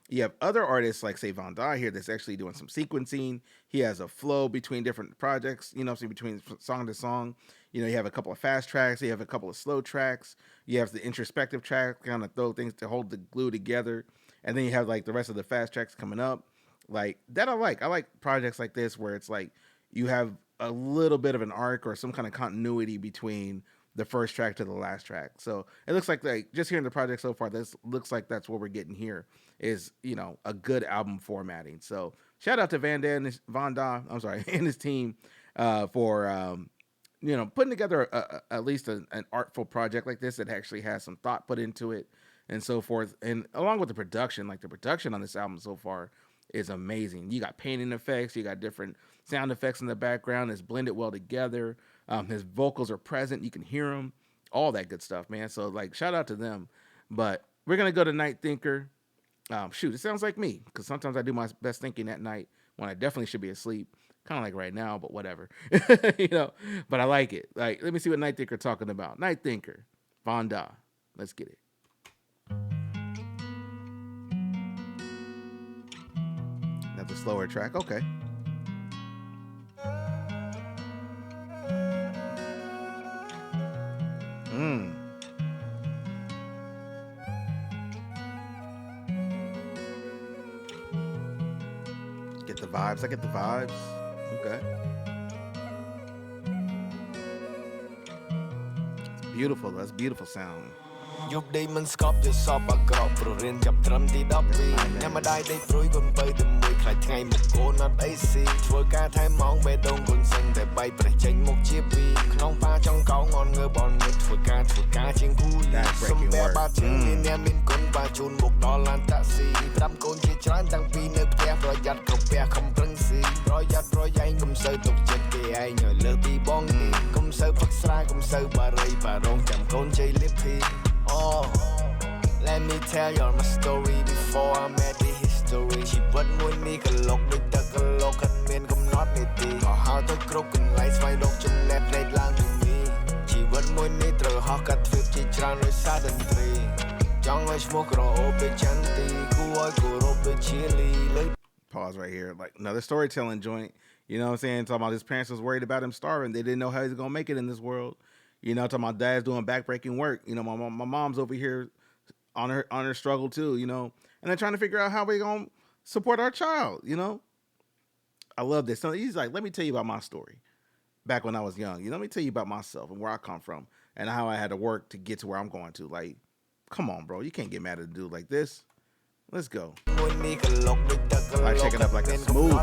You have other artists like say VANNDA here that's actually doing some sequencing. He has a flow between different projects, you know, so between song to song. You know, you have a couple of fast tracks, you have a couple of slow tracks, you have the introspective track, kind of throw things to hold the glue together, and then you have like the rest of the fast tracks coming up. Like that I like. I like projects like this where it's like you have a little bit of an arc or some kind of continuity between the first track to the last track. So it looks like just hearing the project so far, this looks like that's what we're getting here is, you know, a good album formatting. So shout out to VANNDA, I'm sorry, and his team for, you know, putting together at least an artful project like this that actually has some thought put into it and so forth. And along with the production, like the production on this album so far is amazing. You got painting effects, you got different sound effects in the background. It's blended well together. His vocals are present. You can hear them, all that good stuff, man. So like, shout out to them. But we're going to go to Night Thinker. Shoot, it sounds like me because sometimes I do my best thinking at night when I definitely should be asleep. Kind of like right now, but whatever, you know, but I like it. Like, let me see what Night Thinker talking about. Night Thinker, VANNDA. Let's get it. Another slower track. Okay. get the vibes. I get the vibes. Okay. It's beautiful. That's beautiful sound. យប់ដេកមិនស្កប់យល់សពអាក្រក់ព្រោះរៀនចាប់ត្រឹមទី12ញ៉ាំម្ដាយដេកព្រួយកូនបើតែមួយខ្លាចថ្ងៃមកកូនអត់អីស៊ីធ្វើការថែម៉ោងបេះដូងកូនសឹងតែបែកប្រេះចេញមុខជាពីរក្នុងប៉ាចង់កោងអនងើបអនងើបធ្វើការជាងគូលីសំបែបាត់ជាងមានអ្នកមានកូនប៉ាជូនមុខដល់ឡានតាក់ស៊ី5កូនជាច្រើនតាំងពីនៅផ្ទះប្រយ័ត្នគ្រប់ពះខំប្រឹងស៊ីប្រយ័ត្នប្រយែងកុំសូវទុកចិត្តគេឯងឲ្យលើពីបងគេកុំសូវផឹកស្រាកុំសូវបារីបារងចាំកូនជ័យលិភីOh, let me tell you my story before I met the history ជីវិតមួយនេះក៏លោកដូចទឹកក៏លោកអត់មានកំណត់នេះទេក៏ហៅទៅគ្រប់កន្លែងស្វែងរកចំណេះផ្នែកឡើងពីនេះជីវិតមួយនេះត្រូវហោះកាត់ទ្វីបជាច្រើនដោយសារតន្ត្រីចង់ឲ្យឈ្មោះក្រអូបដូចចន្ទទីគួរឲ្យគោរពដូចជាលីលើ Pause right here. Like another storytelling joint. You know what I'm saying? Talking about his parents was worried about him starving. They didn't know how he was gonna make it in this world. You know, talking about dad's doing backbreaking work. You know, my mom's over here on her struggle too. You know, and they're trying to figure out how we gonna support our child. You know, I love this. So he's like, let me tell you about my story. Back when I was young, you know, let me tell you about myself and where I come from and how I had to work to get to where I'm going to. Like, come on, bro, you can't get mad at a dude like this. Let's go. Like shaking up like a smoothie.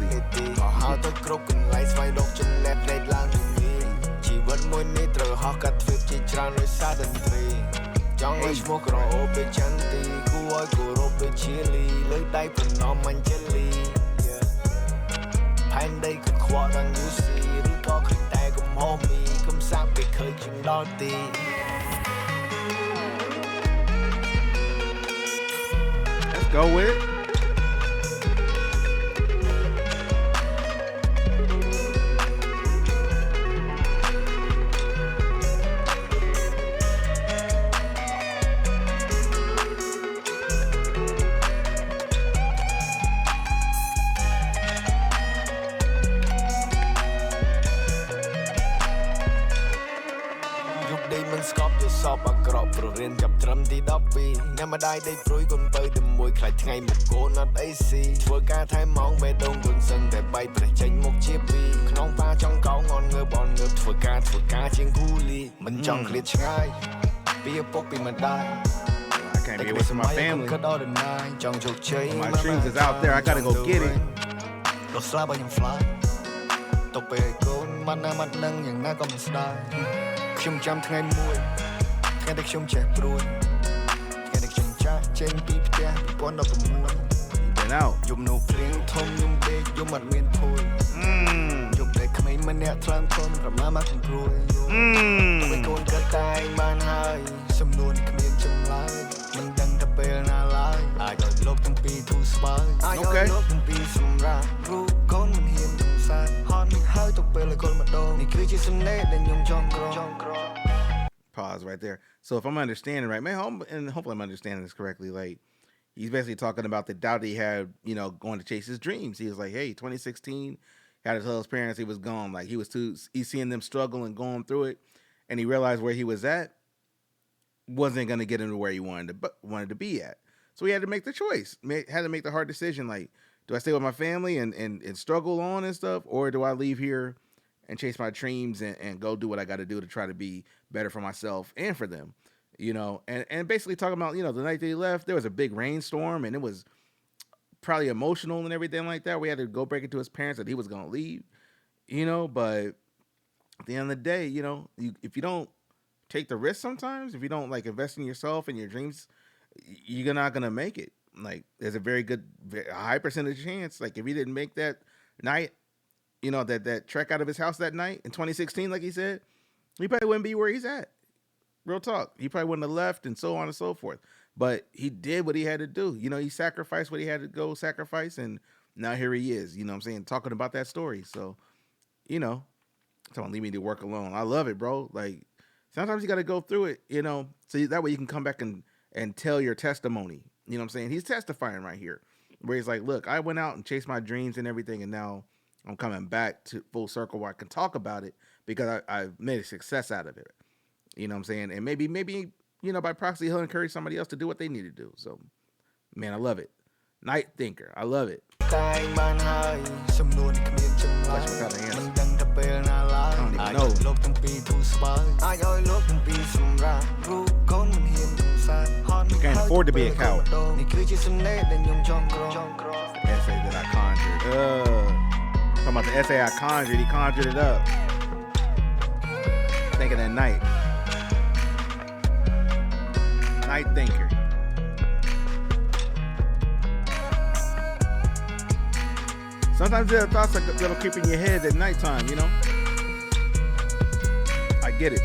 ជីវិតមួយនេះត្រូវហោះកាត់ទ្វីបជាច្រើនដោយសារតន្ត្រីចង់ឲ្យឈ្មោះក្រអូបដូចចន្ទទីគួរឲ្យគោរពដូចជាលីលើដៃប្រណមអញ្ជលីផែនដីក៏ខ្វក់ដល់យូស៊ីឬក៏ឃើញតែកំហុសមីកុំសាប់ពេលឃើញខ្ញុំដល់ទី Let's go with it. I can't be away from my family. My dreams is out there. I gotta go get it. Been out. Okay. Pause right there. So if I'm understanding right, man, and hopefully I'm understanding this correctly, like he's basically talking about the doubt he had, you know, going to chase his dreams. He was like, hey, 2016, had to tell his parents he was gone. Like he's seeing them struggle and going through it. And he realized where he was at wasn't going to get him to where he wanted to be at. So he had to make the choice, had to make the hard decision. Like, do I stay with my family and struggle on and stuff? Or do I leave here and chase my dreams and go do what I got to do to try to be better for myself and for them? You know, and basically talking about, you know, the night that he left, there was a big rainstorm and it was probably emotional and everything like that. We had to go break it to his parents that he was going to leave, you know, but at the end of the day, you know, if you don't take the risk sometimes, if you don't like invest in yourself and your dreams, you're not going to make it. Like there's a very high percentage chance. Like if he didn't make that night, you know, that trek out of his house that night in 2016, like he said, he probably wouldn't be where he's at. Real talk. He probably wouldn't have left and so on and so forth. But he did what he had to do. You know, he sacrificed what he had to go sacrifice. And now here he is, you know what I'm saying, talking about that story. So, you know, don't leave me to work alone. I love it, bro. Like, sometimes you got to go through it, you know, so that way you can come back and tell your testimony. You know what I'm saying? He's testifying right here where he's like, look, I went out and chased my dreams and everything. And now I'm coming back to full circle where I can talk about it because I've made a success out of it. You know what I'm saying? And maybe, you know, by proxy, he'll encourage somebody else to do what they need to do. So, man, I love it. Night Thinker. I love it. I don't even know. You can't afford to be a coward. Essay that I conjured. Talking about the essay I conjured. He conjured it up. Thinking that night. Night Thinker. Sometimes there are thoughts that'll keep in your head at nighttime, you know? I get it.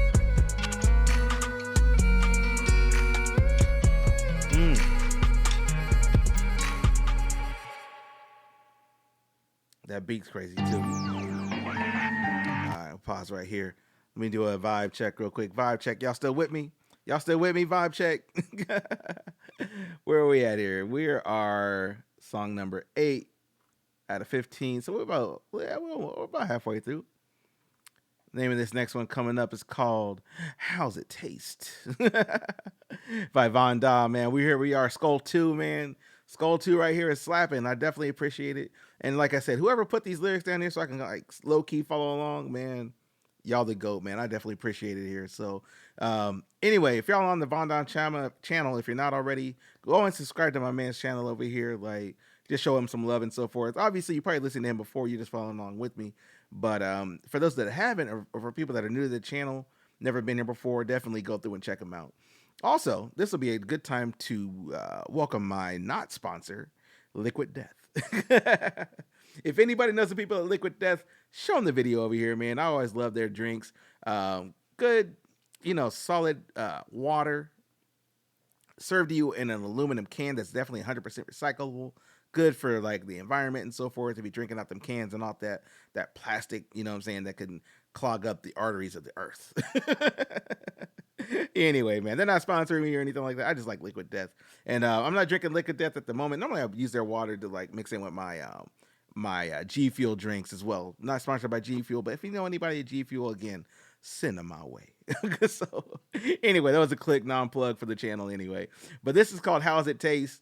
That beat's crazy too. Alright, I'll pause right here. Let me do a vibe check real quick. Vibe check. Y'all still with me? Y'all still with me? Vibe check. Where are we at here? We are song number 8 out of 15. So we're about halfway through. The name of this next one coming up is called How's It Taste? By VANNDA, man. Here we are, Skull 2, man. Skull 2 right here is slapping. I definitely appreciate it. And like I said, whoever put these lyrics down here so I can like low-key follow along, man, y'all the GOAT, man. I definitely appreciate it here. So anyway, if y'all on the VANNDA channel, if you're not already, go and subscribe to my man's channel over here. Like, just show him some love and so forth. Obviously, you probably listened to him before. You're just following along with me. But for those that haven't, or for people that are new to the channel, never been here before, definitely go through and check him out. Also, this will be a good time to welcome my not sponsor, Liquid Death. If anybody knows the people at Liquid Death, show them the video over here, man. I always love their drinks. Good, solid water served to you in an aluminum can that's definitely 100% recyclable. Good for like the environment and so forth. To be drinking out them cans and all that plastic, that can clog up the arteries of the earth. Anyway, man, they're not sponsoring me or anything like that. I just like Liquid Death, and I'm not drinking Liquid Death at the moment. Normally, I use their water to like mix in with my G Fuel drinks as well. Not sponsored by G Fuel, but if you know anybody at G Fuel, again, send them my way. So anyway, that was a quick non-plug for the channel anyway. But this is called How's It Taste?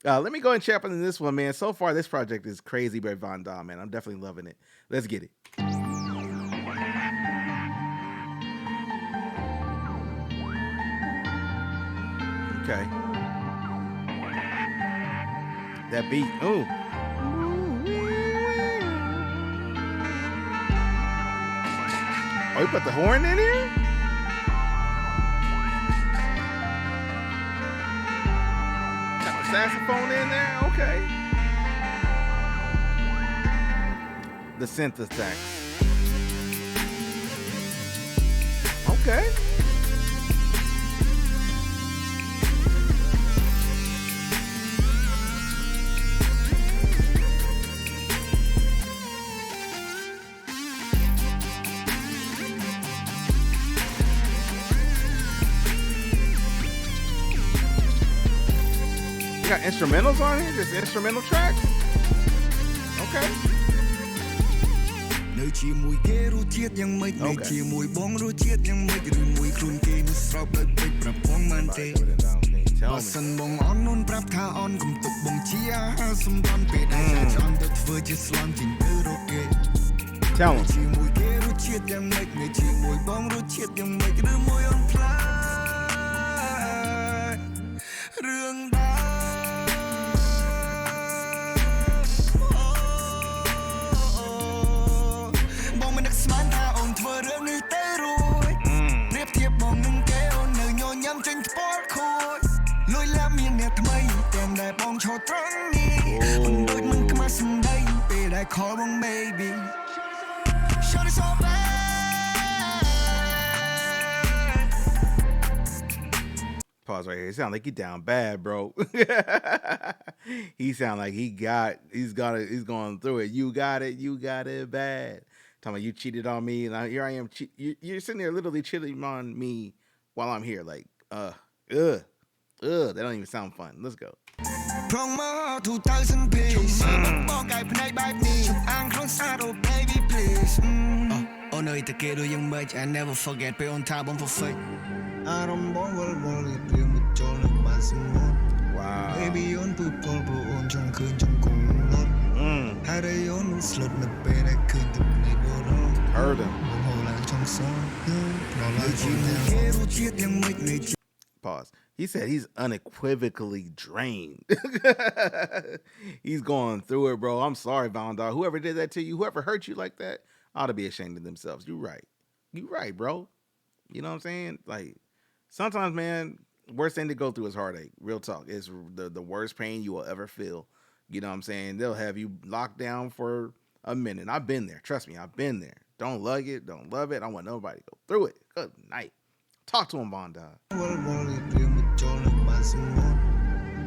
Let me go and check on this one, man. So far, this project is crazy by VANNDA, man. I'm definitely loving it. Let's get it. Okay. That beat. Ooh. Oh, you put the horn in here? Got the saxophone in there? Okay. The synthesax. Okay. You got instrumentals on here? Just instrumental tracks? Okay. Okay. Tell me. Pause right here. He sound like he down bad, bro. He sound like he's going through it. You got it bad. Talking about you cheated on me, and here I am. You're sitting there literally cheating on me while I'm here. Like, that don't even sound fun. Let's go. Promo 2000 piece. Oh no, it's a young much. I never forget. Pay on top on for fake. I don't know what Wow. Baby on people bro on jong khơi jong kong lot. Hai đây on slot na pe na khơi tập này bro đó. Heard him. Hồ lang trong gió. Nó là chim nghe ru chiết yang make me. Pause. He said he's unequivocally drained. He's going through it, bro. I'm sorry, VANNDA. Whoever did that to you, whoever hurt you like that, ought to be ashamed of themselves. You right. You right, bro. You know what I'm saying? Like, sometimes, man, worst thing to go through is heartache. Real talk. It's the worst pain you will ever feel. You know what I'm saying? They'll have you locked down for a minute. I've been there. Trust me, I've been there. Don't like it. Don't love it. I want nobody to go through it. Good night. Talk to him, VANNDA.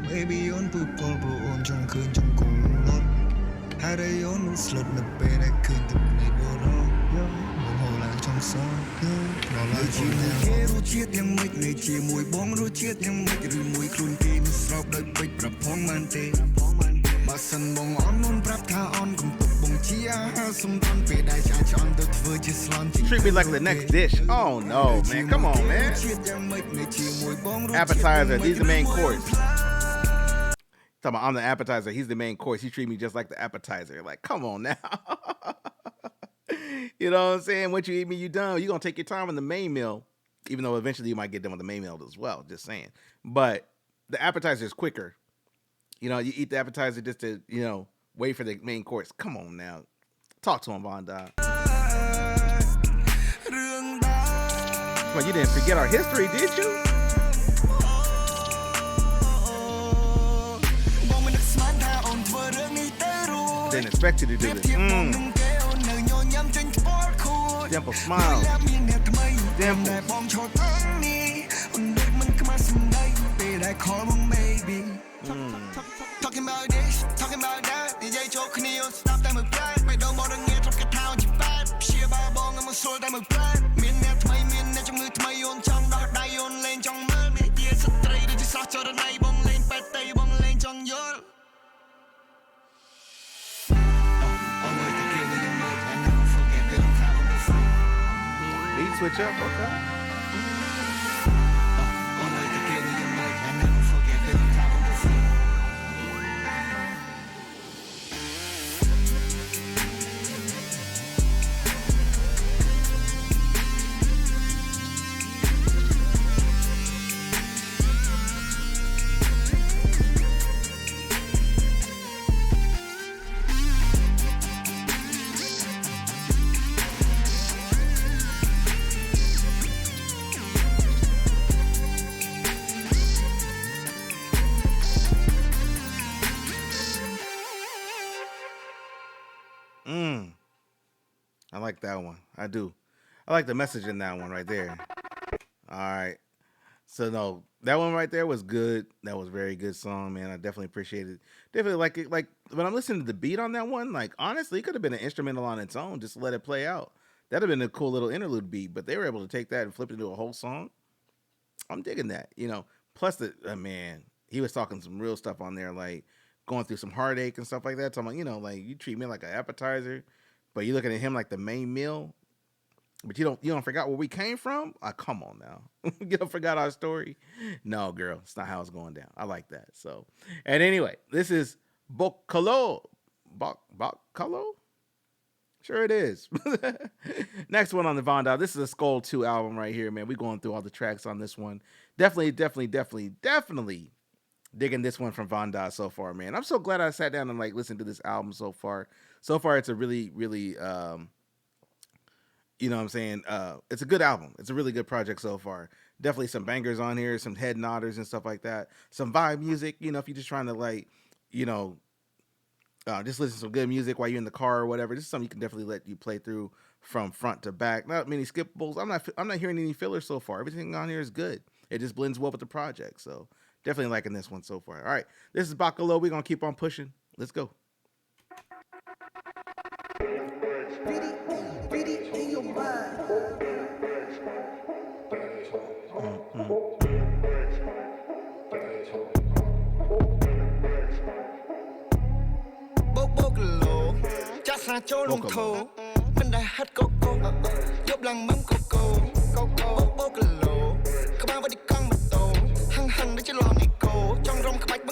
Baby on people bro on jong khơi jong kong lot. Hai đây on slot na pe na khơi tập này bro đó. Hồ lang trong gió. Nó là chim nghe ru chiết yang make me chia mùi bong ru chiết yang make rư mùi khuôn kia nó sọc đôi bịch bập phong man tê. Bà sân bong on non prap tha on cùng tục bong chia sum ton pe dai cha chọn được vừa chia slon. Treat me like the next dish. Oh no, man. Come on, man. Appetizer. These are the main course. Talking about I'm the appetizer. He's the main course. He treat me just like the appetizer. Like, come on now. You know what I'm saying? Once you eat me, you done. You're going to take your time on the main meal, even though eventually you might get done with the main meal as well. Just saying. But the appetizer is quicker. You know, you eat the appetizer just to, you know, wait for the main course. Come on now. Talk to him, VANNDA. Well, you didn't forget our history, did you? Didn't expect you to do this. Dimple smile. Dimple. Talking about this, talking about that. DJ Joe Kneel, stop them with that. Mày đâu bỏ đằng nghe trong cái thao chỉ phát. Chia ba bong em một số them with that. Miền nè trong người thay ôn trong đó đai ôn lên trong mơ. Mày tia sắt tray để chỉ sao cho đợt này bong lên bét tay bong lên trong gió. Beat switch up, okay. I like that one. I do. I like the message in that one right there. All right. So no, that one right there was good. That was a very good song, man. I definitely appreciate it. Definitely like it. Like when I'm listening to the beat on that one, like honestly, it could have been an instrumental on its own, just to let it play out. That'd have been a cool little interlude beat, but they were able to take that and flip it into a whole song. I'm digging that, you know. Plus the man, he was talking some real stuff on there, like going through some heartache and stuff like that. So I'm like, you know, like you treat me like an appetizer, but you're looking at him like the main meal. But you don't forget where we came from? Come on now. You don't forgot our story? No, girl, it's not how it's going down. I like that. So, and anyway, this is Bakalo. Bakalo? Sure it is. Next one on the VANNDA. This is a Skull 2 album right here, man. We're going through all the tracks on this one. Definitely digging this one from VANNDA so far, man. I'm so glad I sat down and like listened to this album so far. So far, it's a really, you know what I'm saying? It's a good album. It's a really good project so far. Definitely some bangers on here, some head nodders and stuff like that. Some vibe music, you know, if you're just trying to like, you know, just listen to some good music while you're in the car or whatever. This is something you can definitely let you play through from front to back. Not many skippables. I'm not hearing any fillers so far. Everything on here is good. It just blends well with the project. So definitely liking this one so far. All right, this is Bakalo. We're gonna keep on pushing. Let's go. Bakalo, chắc là chỗ lông thô, mình đã hết coco, giúp lần mắm coco, Bakalo, các bạn vẫn đi con một tổ, hăng hăng để cho lo ngày cổ, trong rong các bạch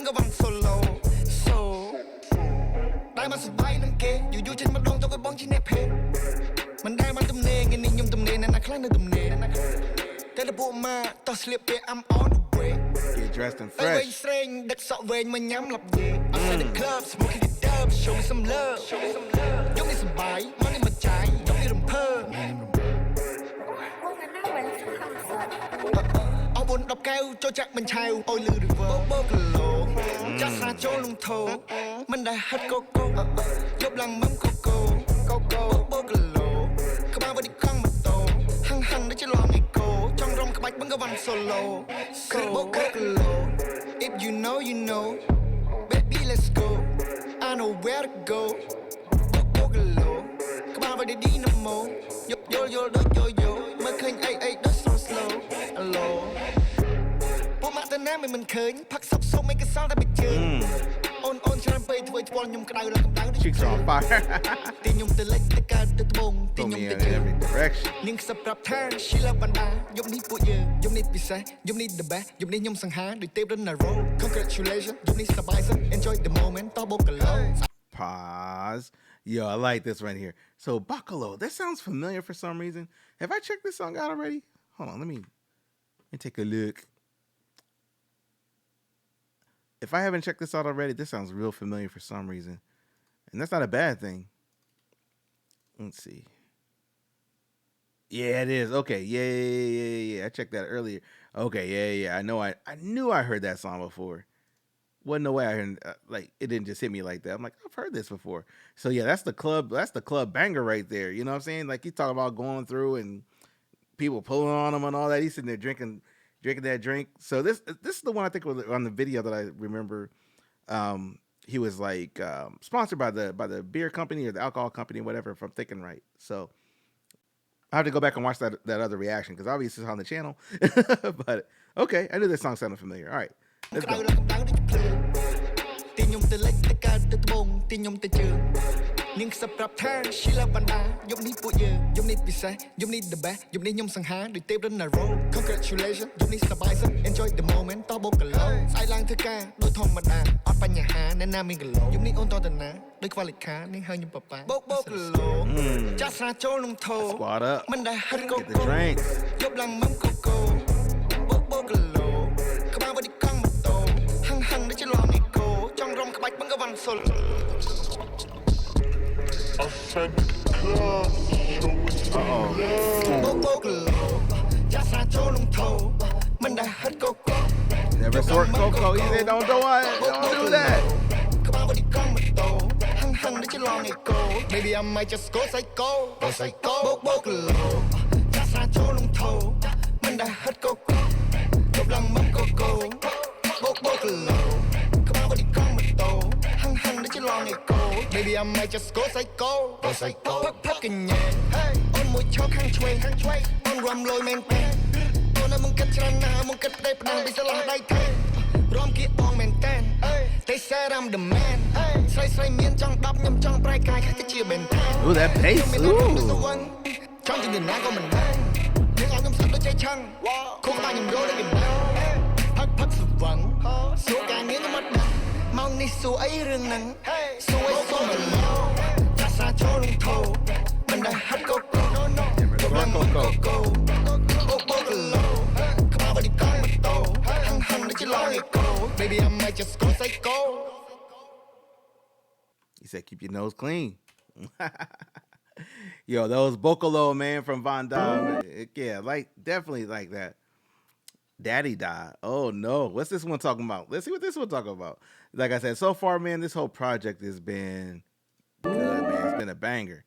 Get on the way. Get dressed and Hey, fresh. wait, sing, that's all when my yam lap day. Outside the club, smoking the dub, show me some love. You need some bite, money my chai, you need them pearl. I want up cao cho chắc mình chào ôi lư được vơ bơ lồ chắc xa chỗ lung thô mình đã hết cô giúp lăng mắm cô bơ lồ các bạn đi con mặt tổ hăng hăng để cho lo ngày cô trong rong các bạch bắn cái văn solo bơ lồ if you know baby let's go I know where to go bơ lồ các bạn phải đi nằm mồ yo mới khơi ai đó slow hello ពួកម៉ាក់ទៅណាមិនឃើញផឹកសពសុំមិនក៏សល់តែបិជើអូនច្រើនពេកធ្វើជប៉ុនខ្ញុំក្តៅឡើងកម្ដៅ Cheeks are on fire. ទីខ្ញុំទៅលេចទៅកើតទៅត្បូងទី Throw ខ្ញុំ me ទៅ in ជើ every direction. នាងសម្រាប់ថា she love បណ្ដាយប់នេះពួកយើងយប់នេះពិសេសយប់នេះ the best យប់នេះខ្ញុំសង្ហាដូចទេពរណារ៉ូ congratulations យប់នេះសប្បាយសឹក enjoy the moment តបកឡូ Pause. Yo, I like this right here. So Bakalo, that sounds familiar for some reason. Have I checked this song out already? Hold on, let me take a look. If I haven't checked this out already, this sounds real familiar for some reason. And that's not a bad thing. Let's see. Yeah, it is. Okay. Yeah. I checked that earlier. Okay. Yeah. I knew I heard that song before. Wasn't no way I heard like it didn't just hit me like that. I'm like, I've heard this before. So yeah, that's the club banger right there. You know what I'm saying? Like he's talking about going through and people pulling on him and all that. He's sitting there drinking that drink. So this is the one I think was on the video that I remember. He was like sponsored by the beer company or the alcohol company, whatever, if I'm thinking right. So I have to go back and watch that other reaction because obviously it's on the channel. But okay, I knew this song sounded familiar. All right, let's go. ទីខ្ញុំទៅលេចទៅកើតទៅត្បូងទីខ្ញុំទៅជើនាងសម្រាប់ថា she love បណ្ដាយប់នេះពួកយើងយប់នេះពិសេសយប់នេះ the best យប់នេះខ្ញុំសង្ហាដូចទេពរណារ៉ូ congratulations យប់នេះសប្បាយសឹក enjoy the moment តបកឡូស្អែកឡើងធ្វើការដូចធម្មតាអត់បញ្ហាអ្នកណាមានកឡូយប់នេះអូនតទៅណាដូចខ្វះលេខានាងហៅខ្ញុំប៉ាប៉ាបកឡូចាស់ស្រាចូលក្នុងធោមិនដែលហិតកូកូយប់ឡើងមុំកូកូបកឡូក្បាលបឌីកង់ម៉ូតូហឹងដូចជាឡងនេះកូចង់រំក្បាច់បង្កវ៉ាន់សុល Never sort Coco. He said, don't do that. Maybe I might just go psycho. Maybe I might just go psycho. Fuck in yeah. On my chalk hang sway. On rum loy man pan. On a monkey chana, monkey day pan, be so long day tan. Rum get on man tan. They said I'm the man. Say me and Chong Dop, Yum Chong Bright Guy, catch you been tan. Ooh, that bass. Ooh. Chong to the nago man tan. Những ông sắp tới cháy chăng. Không ai nhầm đôi để mình ban. Phắc sự vắng. Số cả những cái mắt đằng. Mong đi số ấy rừng nắng. Số ấy số mình lâu. Chả xa chỗ lung thô. Mình đã hát cô cô. Lăng mong cô cô. Bố cơ lô. Come on, buddy, come with tô. Hăng để chỉ lo ngày cô. Baby, I might just go psycho. He said, keep your nose clean. Yo, that was Bakalo, man, from VANNDA. Yeah, definitely like that. Daddy died. Oh no, what's this one talking about? Let's see what this one talking about. Like I said, so far, man, this whole project has been good, man. It's been a banger.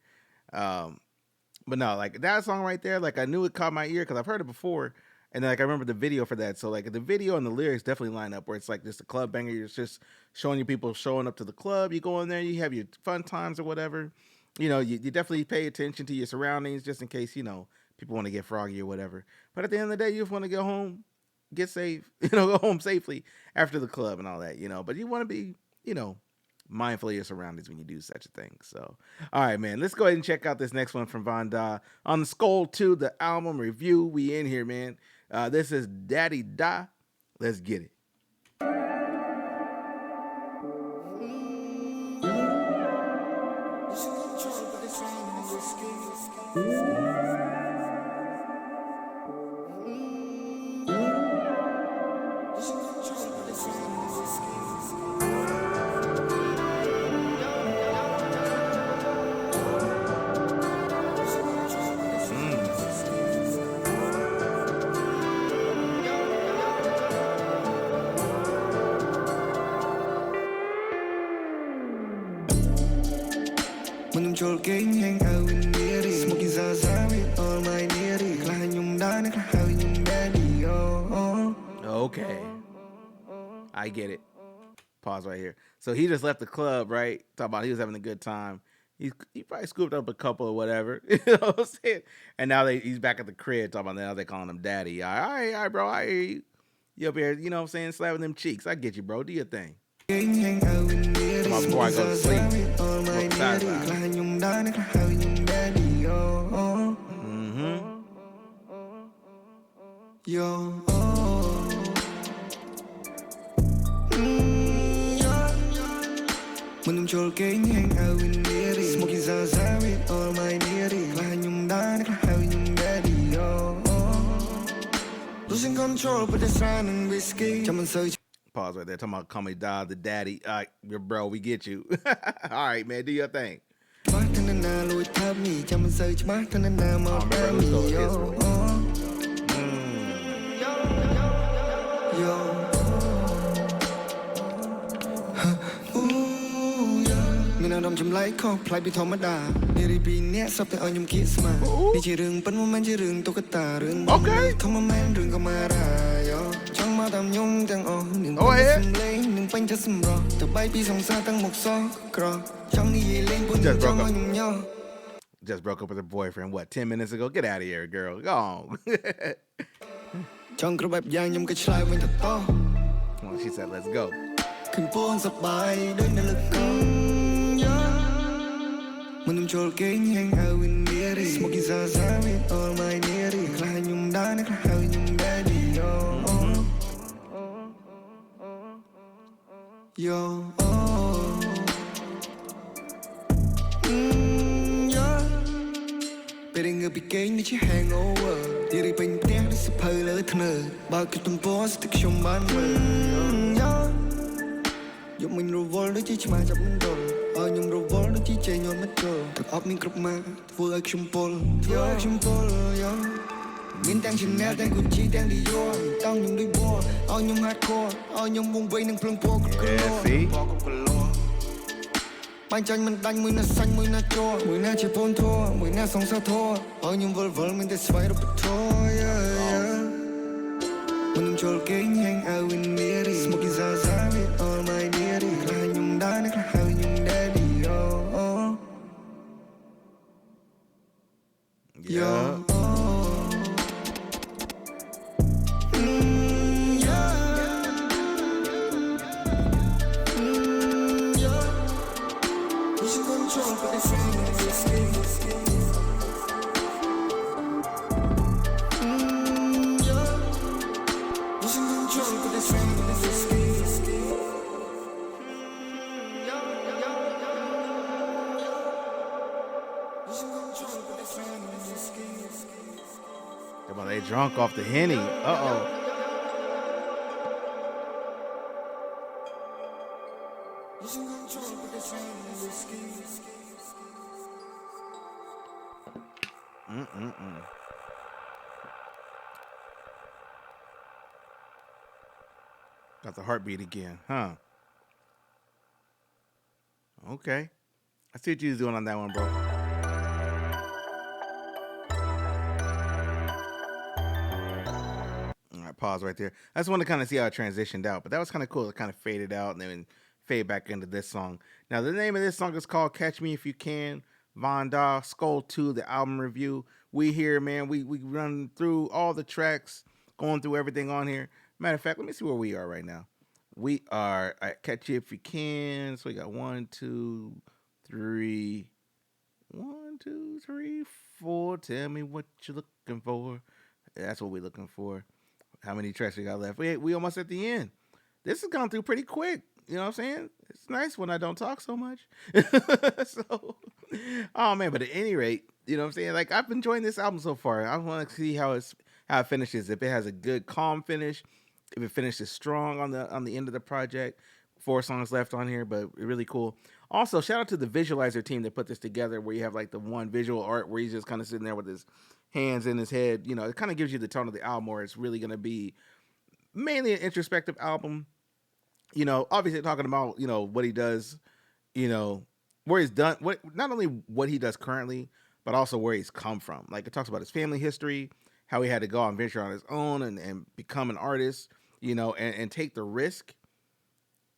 But no, like that song right there, like I knew it caught my ear because I've heard it before, and then, like I remember the video for that. So like the video and the lyrics definitely line up where it's like just a club banger. It's just showing you people showing up to the club. You go in there, you have your fun times or whatever. You know, you definitely pay attention to your surroundings just in case, you know, people want to get froggy or whatever. But at the end of the day, you just want to go home, get safe, you know, go home safely after the club and all that, you know. But you want to be, you know, mindful of your surroundings when you do such a thing. So, all right, man, let's go ahead and check out this next one from VANNDA on the Skull 2, the album review. We in here, man. This is Daddy Da. Let's get it. chol king hang out in neary smoking zaza with all my neary klan yung dana how yung daddy oh. Okay, I get it. Pause right here. So he just left the club, right? Talking about he was having a good time. He probably scooped up a couple or whatever. You know what I'm saying? And now he's back at the crib talking about now they calling him daddy. All right, bro. I hear you. You up here, you know what I'm saying, slapping them cheeks. I get you, bro. Do your thing. Come on, before I go to sleep. Mm-hmm. Yo. When I'm joking, hang out in neary smoking zaza with all my neary klan yung dana how yung daddy yo. Losing control but it's running whiskey. Pause right there. Talking about call me dad, the daddy. All right, your bro, we get you. All right, man, do your thing. I remember, let's go with this one. Đom chấm lấy khó play bị thòng mất đà đi đi bị nhẹ sắp tới ở nhung kiss mà đi chỉ rừng bắn moment chỉ rừng tôi cái tà rừng thòng moment rừng có mà ra yo trong mà tạm nhung tăng o đừng xâm lấy đừng bánh cho xâm rò từ bay bị sóng xa tăng một so cro trong đi gì lên buồn trong ở nhung nhau. Just broke up with her boyfriend, what, 10 minutes ago? Get out of here, girl. Go on. Trong cái bẹp giang nhung cái slide mình thật to. Well, she said, let's go. Kinh buồn sắp bài đôi nè lực công. When I'm joking, hang out in neary smoking zaza with all my neary klan yung dana how yung daddy yo. Betting a big game that you hang over. Diri pain teh di sepai le thner. Ba cái tum boss tik shom ban yo. Yo mình revolt đó chỉ mà chấp mình rồi. Nhưng revolt đó chỉ chơi nhon mất rồi. Thực ấp mình cướp mà vừa action pol yo. Mình đang chìm nè đang Gucci đang đi vô. Tao nhung đi bo, nhung hardcore, nhung vùng vây nâng plong po cướp Bánh chanh mình đánh mùi na xanh mùi na chua mùi na chỉ phôn thua mùi na sóng xa thua nhưng vơ mình để xoay đâu bật thôi When I'm joking hang out in neary smoking zaza with all my neary klan yung dana how yung daddy yo. They drunk off the Henny. Uh-oh. Got the heartbeat again, huh? Okay. I see what you was doing on that one, bro. All right, pause right there. I just want to kind of see how it transitioned out, but that was kind of cool. It kind of faded out and then fade back into this song. Now, the name of this song is called Catch Me If You Can, VANNDA, Skull 2, the album review. We here, man, we run through all the tracks, going through everything on here. Matter of fact, let me see where we are right now. We are at Catch You If You Can. So we got 1, 2, 3. 1, 2, 3, 4. Tell me what you're looking for. That's what we're looking for. How many tracks we got left? We almost at the end. This has gone through pretty quick. You know what I'm saying? It's nice when I don't talk so much. So, oh man, but at any rate, you know what I'm saying? Like, I've been enjoying this album so far. I want to see how it finishes. If it has a good calm finish, if it finishes strong on the end of the project. 4 songs left on here, but really cool. Also, shout out to the visualizer team that put this together, where you have like the one visual art where he's just kind of sitting there with his hands in his head. You know, it kind of gives you the tone of the album, where it's really going to be mainly an introspective album. You know, obviously talking about, you know, what he does, you know, where he's done what not only what he does currently, but also where he's come from. Like it talks about his family history, how he had to go out and venture on his own and become an artist, and take the risk,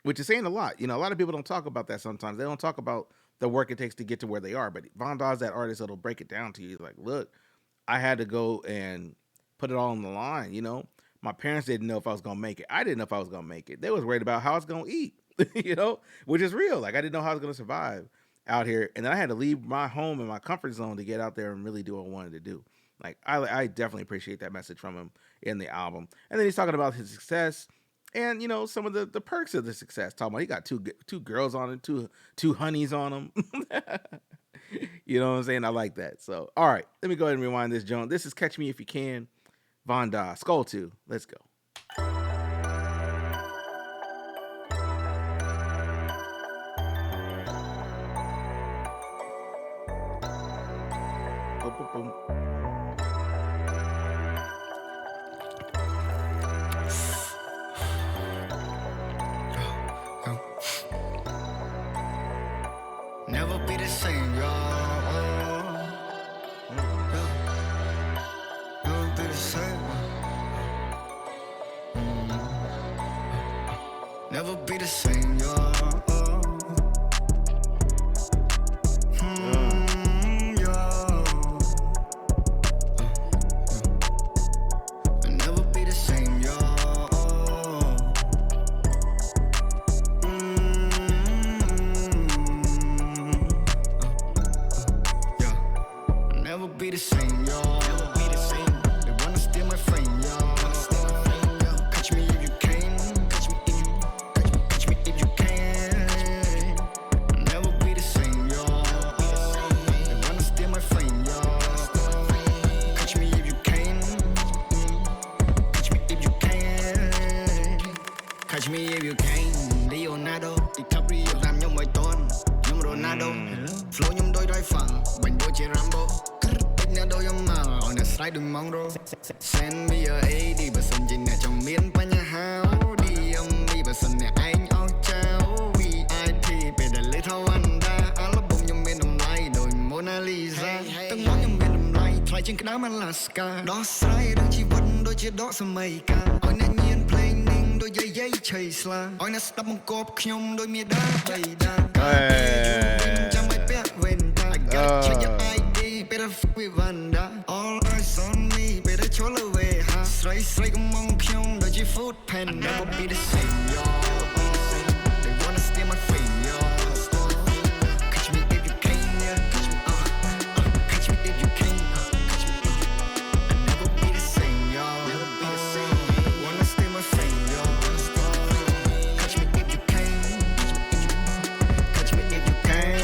which is saying a lot. A lot of people don't talk about that sometimes. They don't talk about the work it takes to get to where they are. But VANNDA is that artist that'll break it down to you. Like, look, I had to go and put it all on the line. My parents didn't know if I was gonna make it. I didn't know if I was gonna make it. They was worried about how I was gonna eat. Which is real. Like I didn't know how I was gonna survive out here, and then I had to leave my home and my comfort zone to get out there and really do what I wanted to do. Like I definitely appreciate that message from him in the album. And then he's talking about his success and some of the perks of the success. Talking about he got two girls on him, two honeys on him. You know what I'm saying? I like that. So all right, let me go ahead and rewind this, Joan. This is Catch Me If You Can, VANNDA, Skull 2. Let's go. Boom, boom, boom. Never be the same, y'all. Never be the same. Never be the same, y'all. Never be the same, y'all. Never be the same, y'all. Never be the same. They wanna steal my frame, y'all. Catch me if you can. Catch me if you. Catch me if you can. Never be the same, y'all. They wanna steal my frame, y'all. Catch me if you can. Catch me if you can. Catch me if you can. Leonardo DiCaprio làm nhau mọi tuần. Nhưng Ronaldo flow nhung đôi đôi phẳng. Bánh đôi chỉ Rambo. Nè đôi ông mà ở nè slide đừng mong rồi. Send me a đi bà sân trên nè trong miền pa nhà hao đi ông đi bà sân nè anh ao chao VIP về để lấy thao ăn đa album nhung miền đồng lai đôi Mona Lisa từng món nhung miền đồng lai thay trên cái đá man Alaska đó sai đôi chỉ vật đôi chỉ đó sớm mây ca ôi nè nhiên playing đôi dây dây chase sla ôi nè stop một cốp nhung đôi miền đá bay đá chẳng mấy bé quên ta check your ID better fuck with VANNDA all eyes on me better show the way ha straight come on kyung đôi chỉ food pen never be the same y'all they wanna steal my fame y'all catch me if you can yeah catch me catch me if you can catch me I never be the same y'all never be the same wanna steal my fame y'all catch me if you can catch me if you can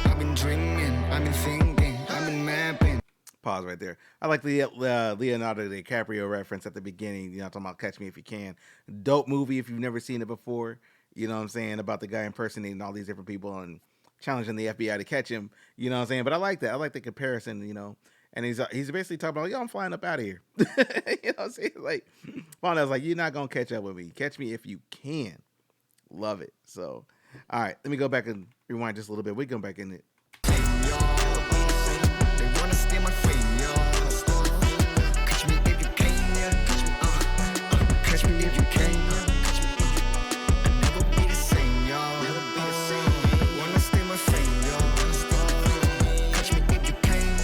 I've been dreaming I've been thinking I've been mapping. Pause right there. I like the Leonardo DiCaprio reference at the beginning, talking about Catch Me If You Can. Dope movie if you've never seen it before, you know what I'm saying, about the guy impersonating all these different people and challenging the FBI to catch him, you know what I'm saying? But I like that. I like the comparison, and he's basically talking about, yo, I'm flying up out of here. You know what I'm saying? Like, Fonda's like, you're not going to catch up with me. Catch me if you can. Love it. So, all right, let me go back and rewind just a little bit. We go back in it. They wanna steal my fame, y'all. Catch me if you can, yeah. Catch me if you can. Catch me. I never be the same, y'all. Never be the same. They wanna steal my fame, y'all. Catch me if you can.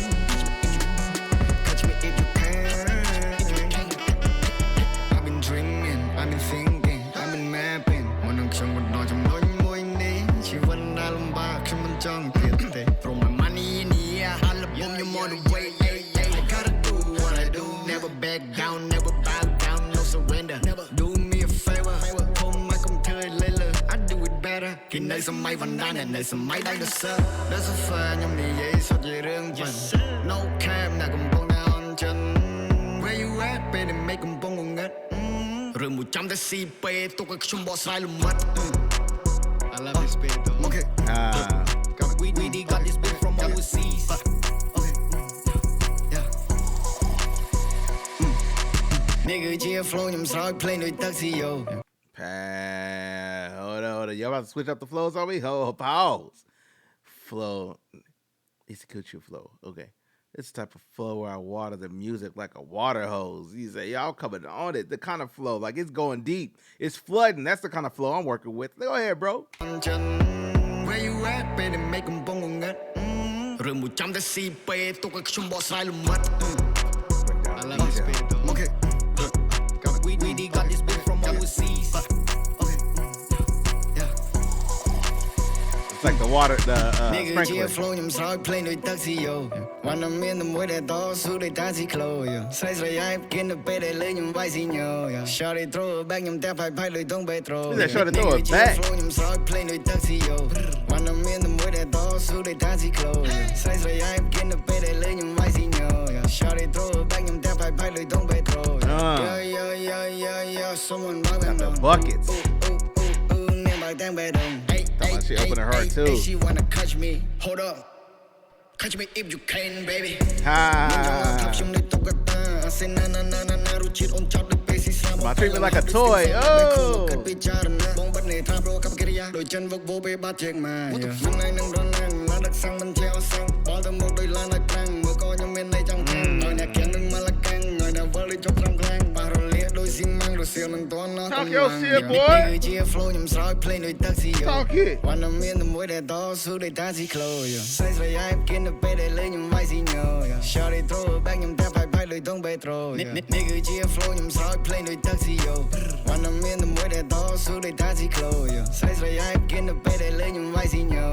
Catch me if you can. I've been dreaming, I've been thinking, I've been mapping. Một nâng trong một nồi trong nỗi môi ní. Chỉ vẫn đã lầm bạc khi mình chẳng thiệt tệ. Throw my money in the air. I love boom, you're on the way. I gotta do what I do. Never back down, never bow down, no surrender. Never do me a favor. Không ai không thời lấy lời. I do it better. Khi nơi sớm mai VANNDA này nơi sớm mai đang được sơ. Đã số pha nhầm đi dây sọt về rương vần. No cam nào cùng bông nào on chân. Where you at, baby, make them bông ngon ngất. Rừng 100 tới CP, tôi có chung bỏ sai luôn mất. I love this beat though. Okay. We got this beat from overseas. Okay. Yeah. Nigga chia flow nhầm sói play nơi taxi yo. Hold Y'all about to switch up the flows on me? Oh, pause. Flow. It's a Kuchu flow. Okay. This type of flow where I water the music like a water hose. You say, y'all coming on it. The kind of flow, like it's going deep. It's flooding. That's the kind of flow I'm working with. Go ahead, bro. Where you at, baby, make them bong ngất. Rồi 100 CP, tôi có chung bỏ sai lùm mất. I love this beat, though. Okay. We got this beat from overseas. Okay. Yeah. It's like the water, the sprinkler. Flow nhầm sói play nơi taxi yo.วันนั้นมีแต่มวยแต่ต่อสู้ด้วยตาสีโคลyo. ใส่สายย้ายกินไปได้เลยยังไว้สิโย Shorty throw it back ยังแต่ไปเลยต้องไป throw. He said shorty throw it back. Flow nhầmส้อย play nơi taxi yo. วันนั้นมีแต่มวยแต่ต่อสู้ด้วยตาสีโคลyo. ใส่สายย้ายกินไปได้เลยยังไว้สิโย Shorty throw it back ยังแต่ไปเลยต้องไป throw. Yeah, someone Got the buckets. She open her heart too. She wanna catch me. Hold up. Catch me if you can, baby. My treatment like a toy. Oh. Talk your shit, boy. Talk it. Shorty throw it back ខ្ញុំតែបាយលុយต้องไป throw នេះគឺជា flow ខ្ញុំស្រោច play ដូច taxi yo วันนั้นមានតែមួយដែលតស៊ូដូច taxi flow yo ใส่ស្រយាយกินទៅពេលដែលលេងខ្ញុំវាយស៊ីញោ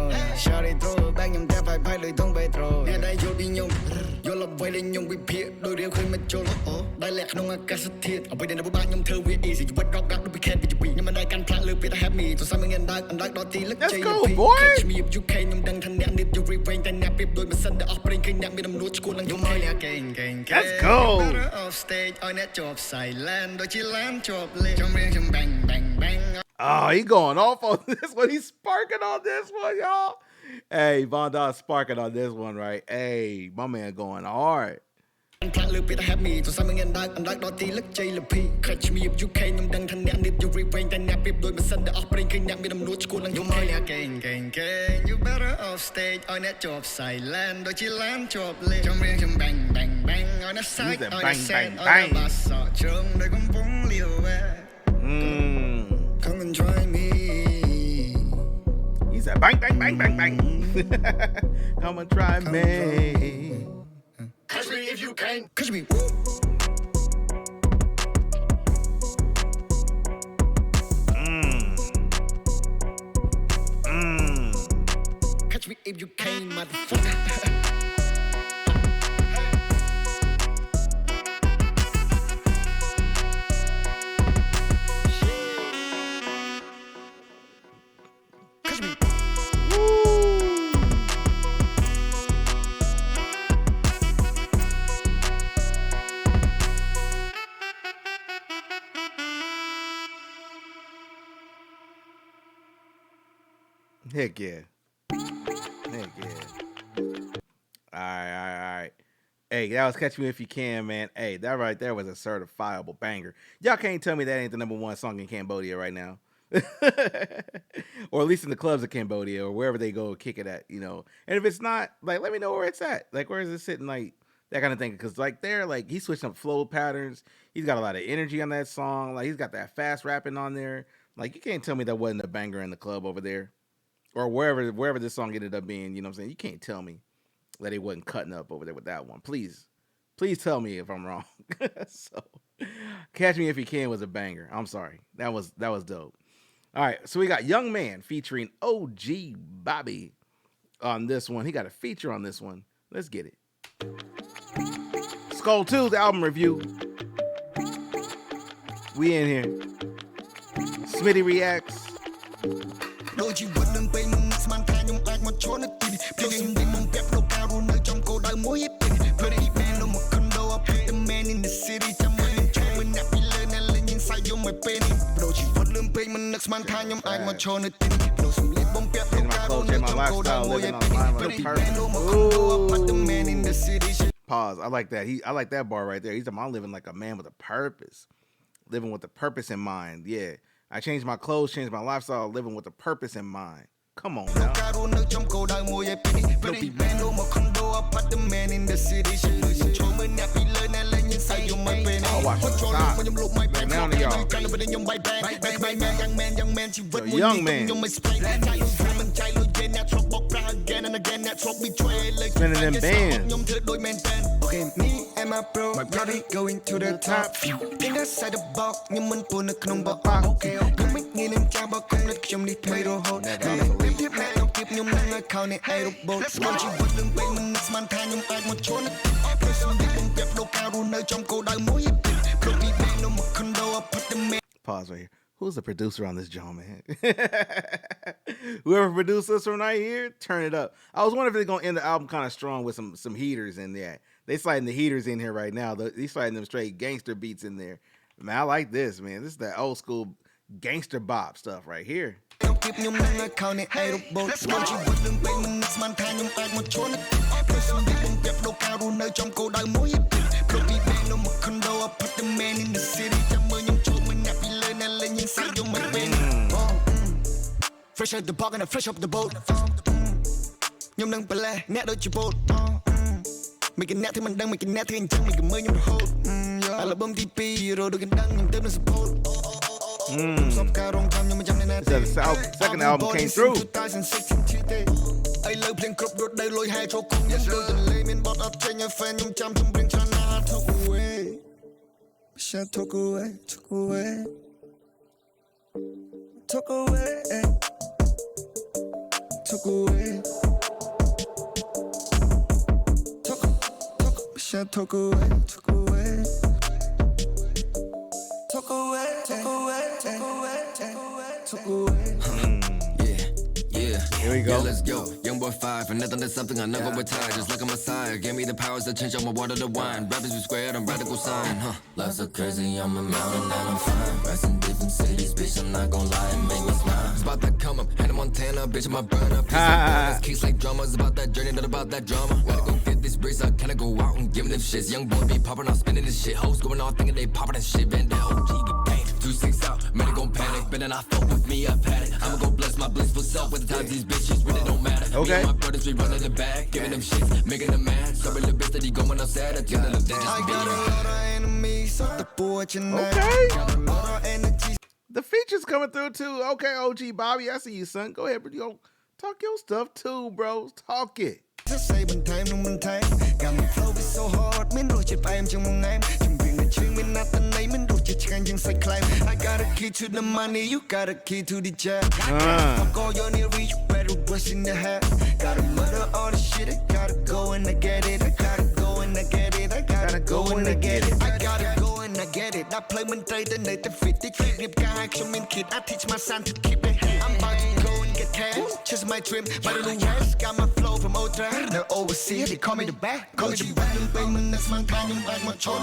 Shorty throw it back ខ្ញុំតែបាយលុយต้องไป throw អ្នកដែលយល់ពីខ្ញុំយល់អ្វីដែលខ្ញុំវិភាគដោយរៀវឃើញមកចូលដែលលក្ខក្នុងអាកាសធាតុអ្វីដែលនៅបាក់ខ្ញុំធ្វើវា easy ជីវិតរកដាក់ដូចពី cat ពីខ្ញុំមិនដែលកាន់ផ្លាកលើពីតែ have me ទៅសាមងអណ្ដើកដល់ទីលឹកជ័យ Catch me if you can ខ្ញុំដឹងថាអ្នកនេះយល់វិញតែអ្នកពីដូចមិនសិនតែអស់ប្រេងឃើញអ្នកមានអំណួតឈួននឹងខ្ញុំឲ្យអ្នកកេង Let's go. Off stage ឲ្យអ្នកជាប់ silent ដូចជាឡានជាប់លេងខ្ញុំរៀងខ្ញុំ bang bang bang. Oh, he going off on this one. He's sparking on this one, y'all. Hey, VANNDA sparking on this one, right? Hey, my man going hard. ផ្លាកលើពីតែ have me ទៅសាមងអណ្ដើកដល់ទីលឹកជ័យលភី Catch me if you can ខ្ញុំដឹងថាអ្នកនេះយល់វិញតែអ្នកពីដូចមិនសិនតែអស់ប្រេងឃើញអ្នកមានអំណួតឈួននឹងខ្ញុំឲ្យអ្នកកេង You better off stage ឲ្យអ្នកជាប់ silent ដូចជាឡានជាប់លេងខ្ញុំរៀងខ្ញុំ bang bang bang ឲ្យអ្នកសាច់ឲ្យអ្នកសែនឲ្យអ្នកបាសក់ជើងដូចកំពុងលាវ Come and try me. He said bang bang bang bang bang. Come and try me. Catch me if you can. Catch me. Catch me if you can, motherfucker. Catch me. Heck yeah. Heck yeah. All right. Hey, that was Catch Me If You Can, man. Hey, that right there was a certifiable banger. Y'all can't tell me that ain't the #1 song in Cambodia right now. Or at least in the clubs of Cambodia or wherever they go kick it at, you know. And if it's not, like, let me know where it's at. Like, where is it sitting, like, that kind of thing. Because, like, there, like, he switched up flow patterns. He's got a lot of energy on that song. Like, he's got that fast rapping on there. Like, you can't tell me that wasn't a banger in the club over there. Or wherever this song ended up being, you know what I'm saying? You can't tell me that he wasn't cutting up over there with that one. Please tell me if I'm wrong. So, Catch Me If You Can was a banger. I'm sorry. That was dope. All right, so we got Young Man featuring OG Bobby on this one. He got a feature on this one. Let's get it. Skull 2's album review. We in here. Smitty reacts. ដូចជីវិតនឹងពេលមុំស្មានថាខ្ញុំអាចមកចូលនៅទីនេះពេលខ្ញុំមិនមកពាក់ប្រការរស់នៅចំគោលដៅមួយពេលពេលនេះពេលនៅមក condo up the man in the city ចាំមើលចូលមិនអ្នកពីលើអ្នកលេងសាយយំមកពេលនេះដូចជីវិតនឹងពេលមិននឹកស្មានថាខ្ញុំអាចមកចូលនៅទីនេះដូចសម្លៀកបំពាក់ប្រការរស់នៅចំគោលដៅមួយពេលនេះពេលនេះពេលនៅមក condo up the man in the city. Pause. I like that. I like that bar right there. He's talking about living like a man with a purpose. Living with a purpose in mind. Yeah. I changed my clothes, changed my lifestyle, living with a purpose in mind. Come on now. ការរស់នៅចំគោលដៅមួយឯពីនេះព្រោះពី man មក condo apartment in the city ចូលមើលអ្នកពីលើអ្នកលេងសាយយំមកពេលនេះ Oh, watch ចូល stop. ខ្ញុំលុបមក Look down to y'all. កាន់តែខ្ញុំបាយបែកបែក young man ជីវិតមួយ Young man. ខ្ញុំមិន spray ចាយលុយមិនចាយលុយគេអ្នកធ្លាប់បោកប្រាស់ again and again អ្នកធ្លាប់ betray លើក Spinning them bands. ខ្ញុំធ្វើដូច man fan okay me and my bro my body going to the top in the side of box ខ្ញុំមិនពូននៅក្នុងបោក okay ខ្ញុំមិនងាយនឹងចាំបោកខ្ញុំខ្ញុំនេះថ្មីរហូតភាពអ្នកខ្ញុំនឹងឲ្យខោនេះឯរបូតស្គាល់ជីវិតនឹងពេលមិនស្មានថាខ្ញុំអាចមកឈរនៅពេលសម្រាប់បំពេញដូរការរស់នៅចំគោលដៅមួយព្រោះពីពេលនៅមក condo apartment. Pause right here. Who's the producer on this joint, man? Whoever produced this one right here, turn it up. I was wondering if they're gonna end the album kind of strong with some heaters in there. They sliding the heaters in here right now. They sliding them straight gangster beats in there. Man, I like this, man. This is that old school gangster bop stuff right here. ខ្ញុំនឹងឲ្យខោនេះឯរបូតស្គាល់ជីវិតនឹងពេលមិនស្មានថាខ្ញុំអាចមកឈរនៅពេលសម្រាប់បំពេញដូរការរស់នៅចំគោលដៅមួយព្រោះពីពេលនៅមក condo apartment in the city ចាំមើលខ្ញុំចូលមួយអ្នកពីលើអ្នកលេងសាយយំមកពេលនេះ fresh out the box and fresh up the boat ខ្ញុំនឹងបលែអ្នកដូចជាបូតមិនគិតអ្នកធ្វើមិនដឹងមិនគិតអ្នកធ្វើអញ្ចឹងមិនគិតមើលខ្ញុំរហូតអាល់ប៊ុមទី2រដូវកណ្ដឹងខ្ញុំទៅនឹង support So the second album came through. ឥឡូវភ្លេងគ្រប់រត់ដៅលុយហែចូលគុំយើងដូចទន្លេមានបត់អត់ចេញឲ្យ fan ខ្ញុំចាំជំរៀងច្រើនណាស់ took away shut took away took away took away took away took shut took away took away took away took away took away took away Here we go. Yeah, let's go. Young boy 5 and nothing is something I never retire. Just like a messiah. Give me the powers to change all my water to wine. Rappers be squared on radical sign. Life so crazy, I'm a mountain and I'm fine. Rest in different cities, bitch. I'm not gonna lie and make me smile. It's about that come up. Hannah Montana, bitch. I'm a burner. Keys like drama. It's about that journey, not about that drama. Gotta go get this bricks. I can't go out and give them shits. Young boy be popping out, spinning this shit. Hoes going on thinking they popping that shit. Bend that OG get gang. 2-6 out, man, they gon' panic. Better not fuck with me, I've had it. I'ma go bless my blissful self with the times these bitches really don't matter. Okay. Me and my brothers, we running the back, giving them shit, making them mad. Sorry, little bitch that he going outside. I tell them that I got a lot of enemies off the porch and Okay. got a lot of energy. The features coming through too. Okay, OG Bobby, I see you, son. Go ahead, bro. Yo, talk your stuff too, bro. Talk it. Just say one time, no one time. Got my flow is so hard, man. Roach it by him, Jim Name. Jim bring the ching, man, not the name, and roach it changing say climb. I got a key to the money, you got a key to the job. Fuck all your near reach, better brush in the hat. Gotta murder all the shit, I gotta go and I get it. I gotta go and I get it. I gotta go and I get it. I gotta go and I get it. I play when they need to fit the kid. Rip guy, action in kid. I teach my son to keep it. I'm about to go and get cash. Just my dream, but in the west, got my flow from old time. They're overseas, they call me the back. Call me the back. Payment that's my time, I'm back my chore.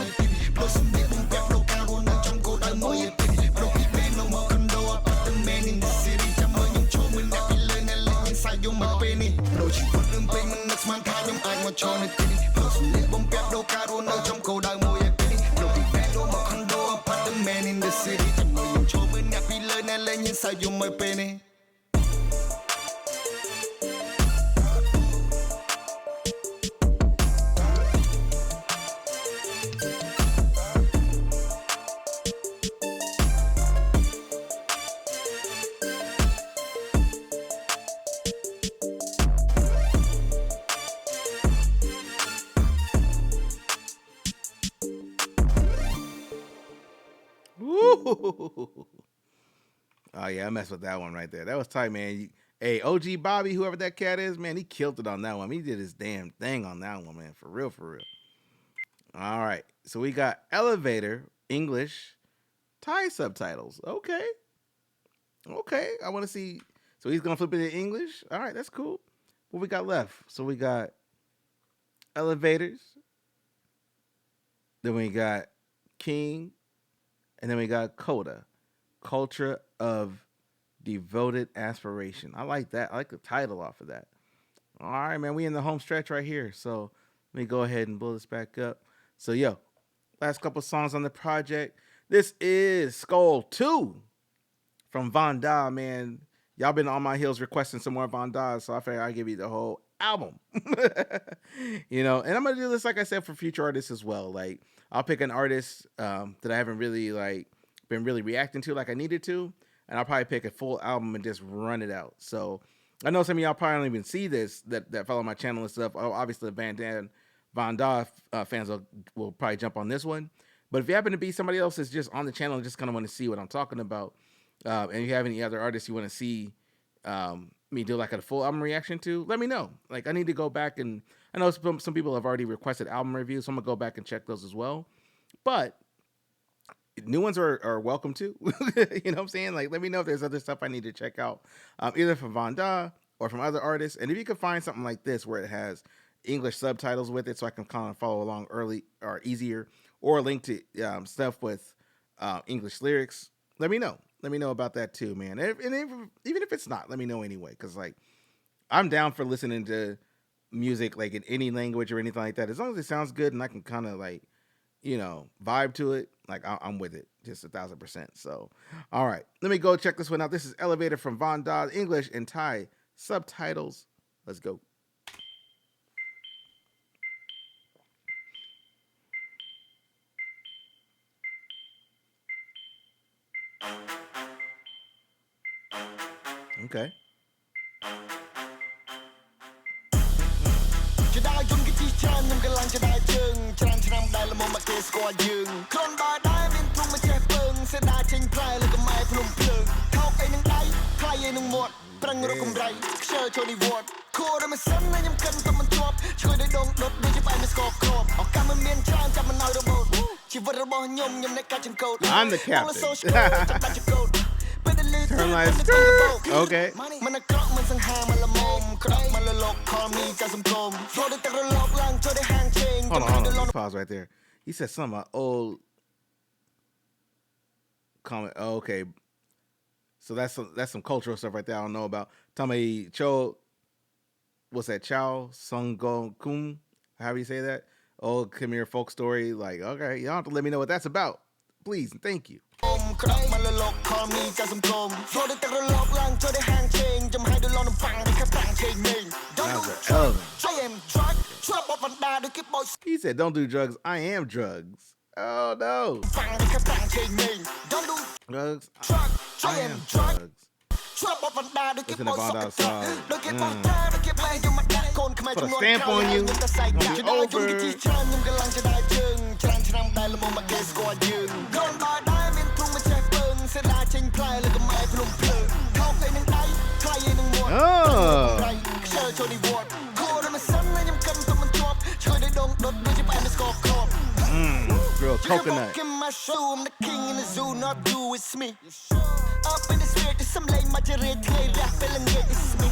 Plus some big boom, back low, car on the jump, go down, no, yeah. Bro, we pay no more condo up, the man in the city. Jump on your chore, when that be learning, like inside your my penny. Bro, she put them payment that's my time, I'm back my chore. Plus some big boom, back low, car on the jump, go down, no, yeah. Bro, we pay no more condo up, the man in the city. Jump on your chore, when that be learning, like inside your my penny. Woo! Oh yeah, I messed with that one right there. That was tight, man. Hey, OG Bobby, whoever that cat is, man, he killed it on that one. He did his damn thing on that one, man. For real, for real. All right. So we got Elevator, English, Thai subtitles. Okay. Okay. I want to see. So he's going to flip it in English. All right. That's cool. What we got left? So we got Elevators. Then we got King. And then we got Coda, Culture of Devoted Aspiration. I like that. I like the title off of that. All right, man. We in the home stretch right here. So let me go ahead and blow this back up. So, yo, last couple songs on the project. This is Skull 2. from VANDA, man. Y'all been on my heels requesting some more VANDA, so I figured I'd give you the whole album. You know, and I'm gonna do this, like I said, for future artists as well. Like, I'll pick an artist that I haven't really like been really reacting to like I needed to, and I'll probably pick a full album and just run it out. So I know some of y'all probably don't even see this that follow my channel and stuff. Oh, obviously the VANDA fans will probably jump on this one. But if you happen to be somebody else that's just on the channel and just kind of want to see what I'm talking about, and you have any other artists you want to see me do like a full album reaction to, let me know. Like, I need to go back, and I know some people have already requested album reviews, so I'm gonna go back and check those as well. But new ones are welcome too. You know what I'm saying? Like, let me know if there's other stuff I need to check out, either from VANDA or from other artists. And if you can find something like this where it has English subtitles with it, so I can kind of follow along early or easier, or link to stuff with English lyrics, let me know. Let me know about that too, man. Even if it's not, let me know anyway, because like, I'm down for listening to music like in any language or anything like that, as long as it sounds good and I can kind of like, you know, vibe to it. Like, I'm with it, just 1000%. So, all right, let me go check this one out. This is Elevator from VANDA, English and Thai subtitles. Let's go. Okay. จะได้យំគេជីច្រើនខ្ញុំកន្លងจะได้ជើងច្រើនឆ្នាំដែលល្មមមកគេស្គាល់យើងខ្លួនបើដែរមានព្រំមកចេះពើងសេដាចេញផ្លែលើកម៉ែភ្នំភ្លើងថោកអីនឹងដៃថ្លៃអីនឹងមាត់ប្រឹងរកកម្រៃខ្ជិលចូលនិវត្តគួរតែមិនសិនណាខ្ញុំកិនតែមិនជាប់ជួយដោយដងដុតដូចជាបែបមិនស្គាល់គ្រាប់ឱកាសមិនមានច្រើនចាំមិនឲ្យរបូតជីវិតរបស់ខ្ញុំអ្នកកាច់ចង្កូត I'm the captain. Turn lights. Okay. Hold on. Pause right there. He said something about old comment. Oh, okay. So that's some cultural stuff right there I don't know about. Tomei Cho, what's that? Chow Sungong Kum? However you say that? Old Khmer folk story. Like, okay, y'all have to let me know what that's about. Please and thank you. He said, don't do drugs. I am drugs. Oh, no. Drugs. I am drugs. Listen to VANDA song. Put a stamp on you. It's gonna be Real coconut. I'm the king in the zoo, not you, it's me. Up in the spirit, there's some lame material, feeling it, it's me.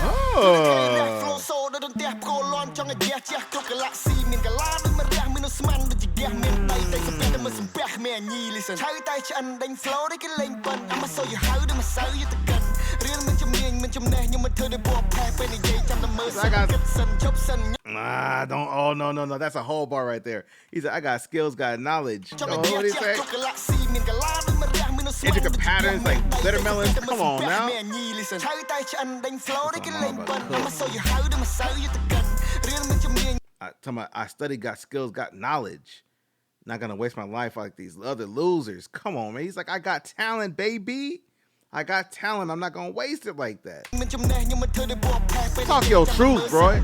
Oh. So don't dare go on, John, a jet, cook a lot, see me, the line of my minus man, but you get me, they some better, some back me, and you listen. How you touch and then flow, they can link, but I'ma show you how to massage you the gun. Real mention name, you turn the ball, pack, and the gate, and the mercy. I got some chops and. Don't. Oh, no. That's a whole bar right there. He said, I got skills, got knowledge. Oh, what did he say? Intricate patterns like bitter melons. Come on now. I studied, got skills, got knowledge. Not gonna waste my life like these other losers. Come on, man. He's like, I got talent, baby. I got talent. I'm not gonna waste it like that. Talk your truth, bro.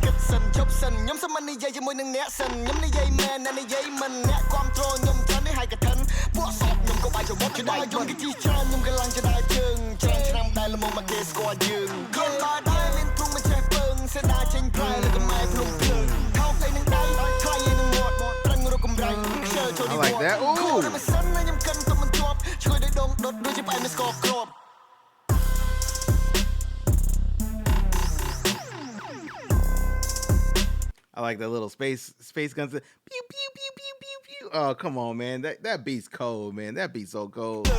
I like that. Ooh. I like that little space guns. Pew, pew, pew, pew, pew, pew. Oh, come on, man. That beat's cold, man. That beat's so cold.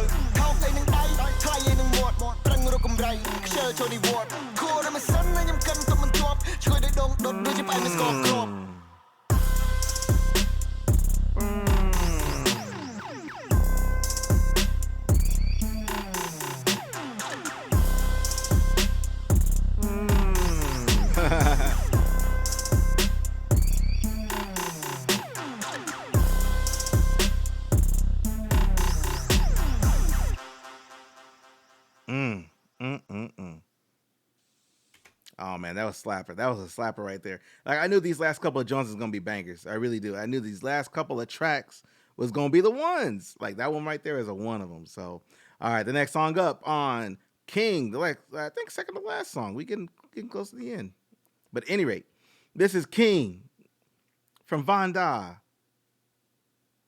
Oh man, that was slapper. That was a slapper right there. Like I knew these last couple of Jones was gonna be bangers. I really do. I knew these last couple of tracks was gonna be the ones. Like that one right there is a one of them. So, all right, the next song up on King, I think second to last song. We getting close to the end. But at any rate, this is King from VANNDA.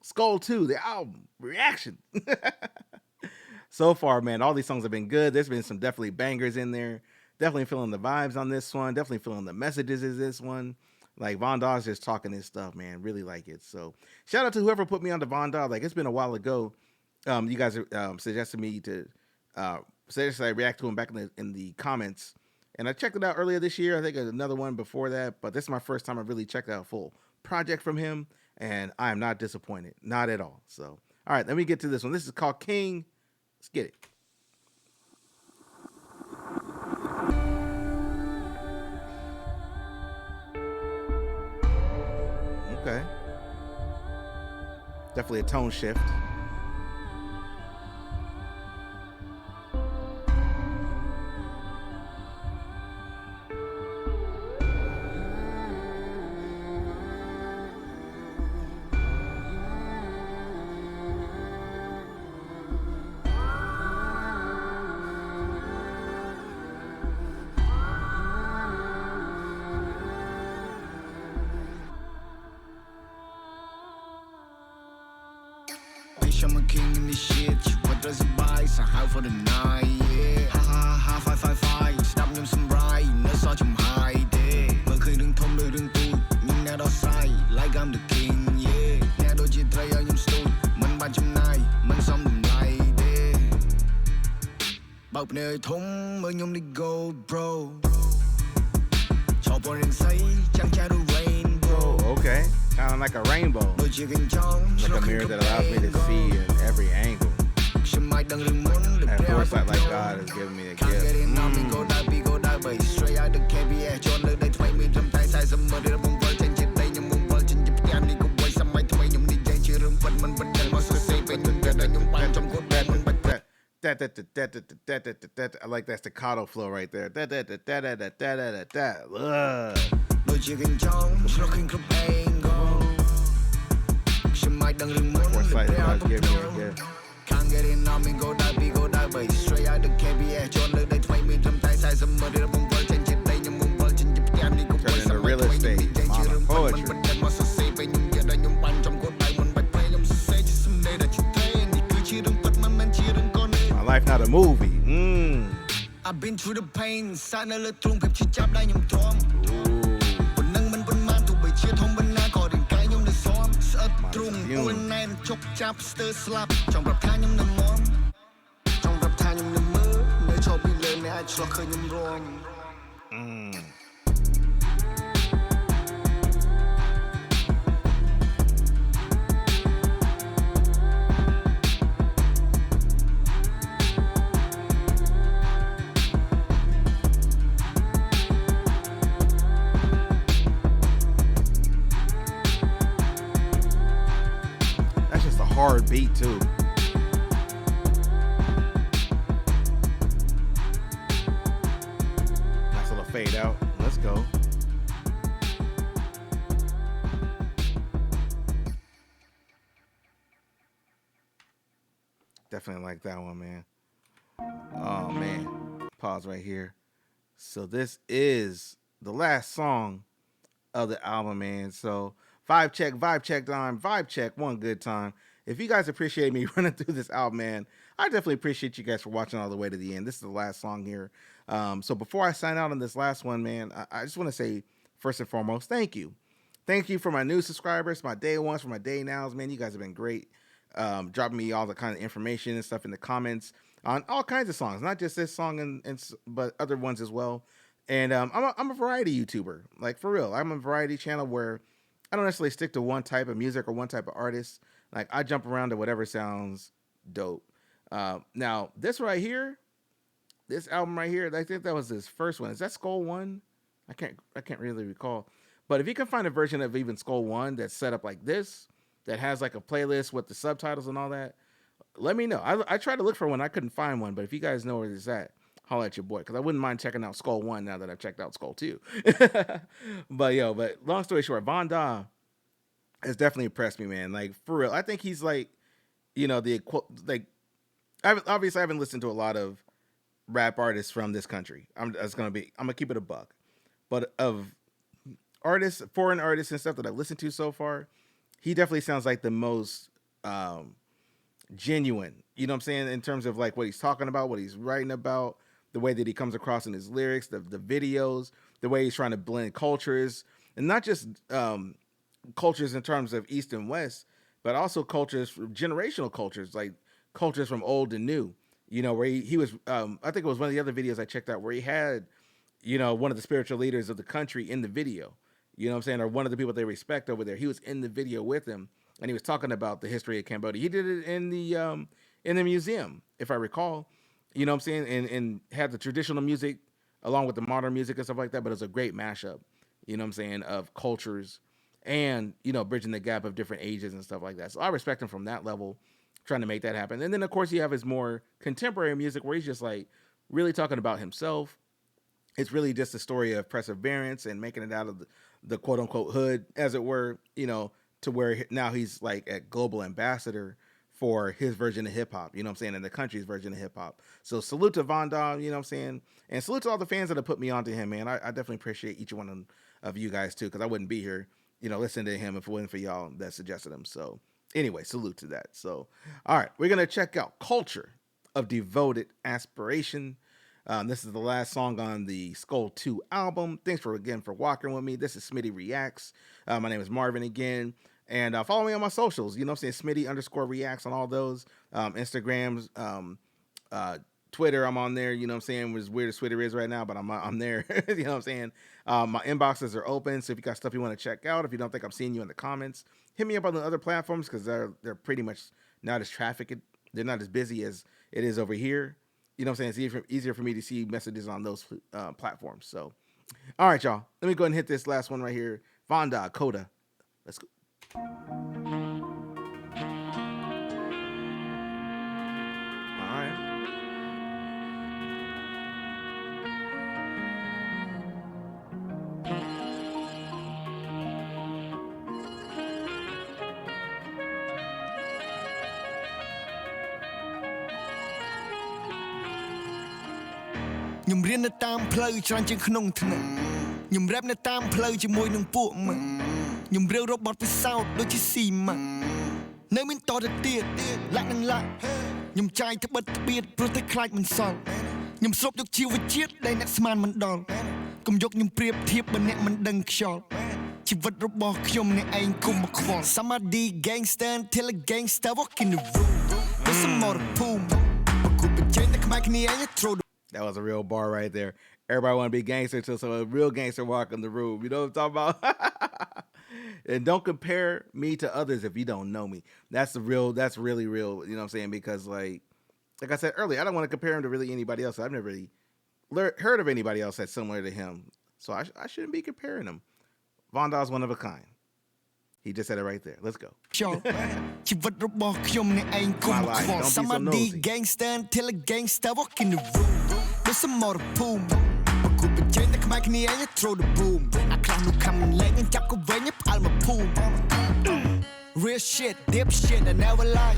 Skull 2, the album reaction. So far, man, all these songs have been good. There's been some definitely bangers in there. Definitely feeling the vibes on this one. Definitely feeling the messages is this one. Like VANNDA's just talking this stuff, man. Really like it. So shout out to whoever put me on to VANNDA. Like it's been a while ago. You guys suggested me to suggest I react to him back in the comments. And I checked it out earlier this year. I think another one before that. But this is my first time I really checked out a full project from him. And I am not disappointed. Not at all. So, all right, let me get to this one. This is called King. Let's get it. Okay. Definitely a tone shift. I'm a king in this shit. What does it buy? So how for the night? Yeah. Ha ha ha, five five five. Stop them some right. No such I'm high day. But couldn't come to the two. Nhưng now đó sai. Like I'm the king. Yeah. Now đôi chia tray ở nhầm stone. Mình ba trăm này. Mình xong đùm lại day. Bọc nơi thúng mới nhung đi go bro. Cho bọn人say. Chẳng cha đôi rainbow. Oh, okay. Kind of like a rainbow. Like a mirror that allows me to see in every angle. At first sight, like God has given me a gift. I like that staccato flow right there. Foresight God's given me a gift. Can't get in on me, go die, but straight out the KBS. John look they 20 me from Thai size of murder of one change it, they you move well, change it, damn nigga, turn into real estate, mama, poetry. My life not a movie. I've been through the pain, sign a little through pep chip chap like you're Tom. But nang man bun man to be cheer home bun na call in kai nhung the storm. Through one night chop chap stir slap. Trong rap tha nhung the mom. Trong rap tha nhung the mơ. Nơi cho bị lên này ai cho khơi nhung wrong. Hard beat too. Nice little fade out. Let's go. Definitely like that one, man. Oh man. Pause right here. So this is the last song of the album, man. So vibe check time, vibe check, one good time. If you guys appreciate me running through this album, man, I definitely appreciate you guys for watching all the way to the end. This is the last song here. So before I sign out on this last one, man, I just want to say, first and foremost, thank you. Thank you for my new subscribers, my day ones, for my day nows, man. You guys have been great. Dropping me all the kind of information and stuff in the comments on all kinds of songs, not just this song, but other ones as well. And I'm a variety YouTuber, like for real. I'm a variety channel where I don't necessarily stick to one type of music or one type of artist. Like I jump around to whatever sounds dope. Now this right here, this album right here, I think that was his first one. Is that Skull 1? I can't really recall. But if you can find a version of even Skull 1 that's set up like this, that has like a playlist with the subtitles and all that, let me know. I tried to look for one. I couldn't find one. But if you guys know where it's at, holler at your boy, because I wouldn't mind checking out Skull 1 now that I've checked out Skull 2. but long story short, VANNDA has definitely impressed me, man. Like, for real. I think he's like, obviously I haven't listened to a lot of rap artists from this country. I'm gonna keep it a buck. But of artists, foreign artists and stuff that I've listened to so far, he definitely sounds like the most genuine, you know what I'm saying, in terms of like what he's talking about, what he's writing about, the way that he comes across in his lyrics, the videos, the way he's trying to blend cultures, and not just cultures in terms of East and West, but also cultures, generational cultures, like cultures from old and new, where he was, I think it was one of the other videos I checked out where he had, one of the spiritual leaders of the country in the video, you know what I'm saying, or one of the people they respect over there. He was in the video with him, and he was talking about the history of Cambodia. He did it in the museum, if I recall, you know what I'm saying, and had the traditional music along with the modern music and stuff like that, but it was a great mashup, you know what I'm saying, of cultures and, bridging the gap of different ages and stuff like that. So I respect him from that level, trying to make that happen. And then, of course, you have his more contemporary music where he's just like really talking about himself. It's really just a story of perseverance and making it out of the quote unquote hood, as it were, to where now he's like a global ambassador for his version of hip hop, you know what I'm saying, and the country's version of hip hop. So salute to VANNDA, you know what I'm saying, and salute to all the fans that have put me onto him, man. I definitely appreciate each one of you guys too, because I wouldn't be here, listening to him if it wasn't for y'all that suggested him. So anyway, salute to that. So, all right, we're going to check out Culture of Devoted Aspiration. This is the last song on the Skull 2 album. Thanks for walking with me. This is Smitty Reacts. My name is Marvin again. And follow me on my socials. You know what I'm saying? Smitty_reacts on all those. Instagrams, Twitter, I'm on there. You know what I'm saying? As weird as Twitter is right now, but I'm there. You know what I'm saying? My inboxes are open. So if you got stuff you want to check out, if you don't think I'm seeing you in the comments, hit me up on the other platforms, because they're pretty much not as trafficked. They're not as busy as it is over here. You know what I'm saying? It's easier for me to see messages on those platforms. So, all right, y'all. Let me go ahead and hit this last one right here. VANNDA, Coda. Let's go. All right. Nhum riêngនៅតាមផ្លូវច្រើនជាងក្នុងថ្នាក់ញុំរ៉េបនៅតាមផ្លូវជាមួយនឹងពួកម៉ាក់ញុំរាវរបត់ពិសោធន៍ដូចជាស៊ីម៉ាក់នៅមានតទៅទៀតលាក់នឹងលាក់ញុំចាយត្បិតត្បៀតព្រោះតែខ្លាចមិនសល់ញុំស្រូបយកជីវជាតិដែលអ្នកស្មានមិនដល់កុំយកញុំប្រៀបធៀបបើអ្នកមិនដឹងខ្យល់ជីវិតរបស់ខ្ញុំអ្នកឯងគុំមកខ្វល់ Somebody gangster till a gangster walk in the room with some more boom គូបចេញតែខ្មៅគ្នាឯង throw. That was a real bar right there. Everybody want to be gangster until some real gangster walk in the room. You know what I'm talking about? And don't compare me to others if you don't know me. That's really real. You know what I'm saying? Because like I said earlier, I don't want to compare him to really anybody else. I've never really heard of anybody else that's similar to him. So I shouldn't be comparing him. VANNDA is one of a kind. He just said it right there. Let's go. Somebody gangster till a gangster walk in the room. With some more boom. Throw the boom. I climb no coming leg and jack away your palm of boom. Real shit, dip shit, I never lie.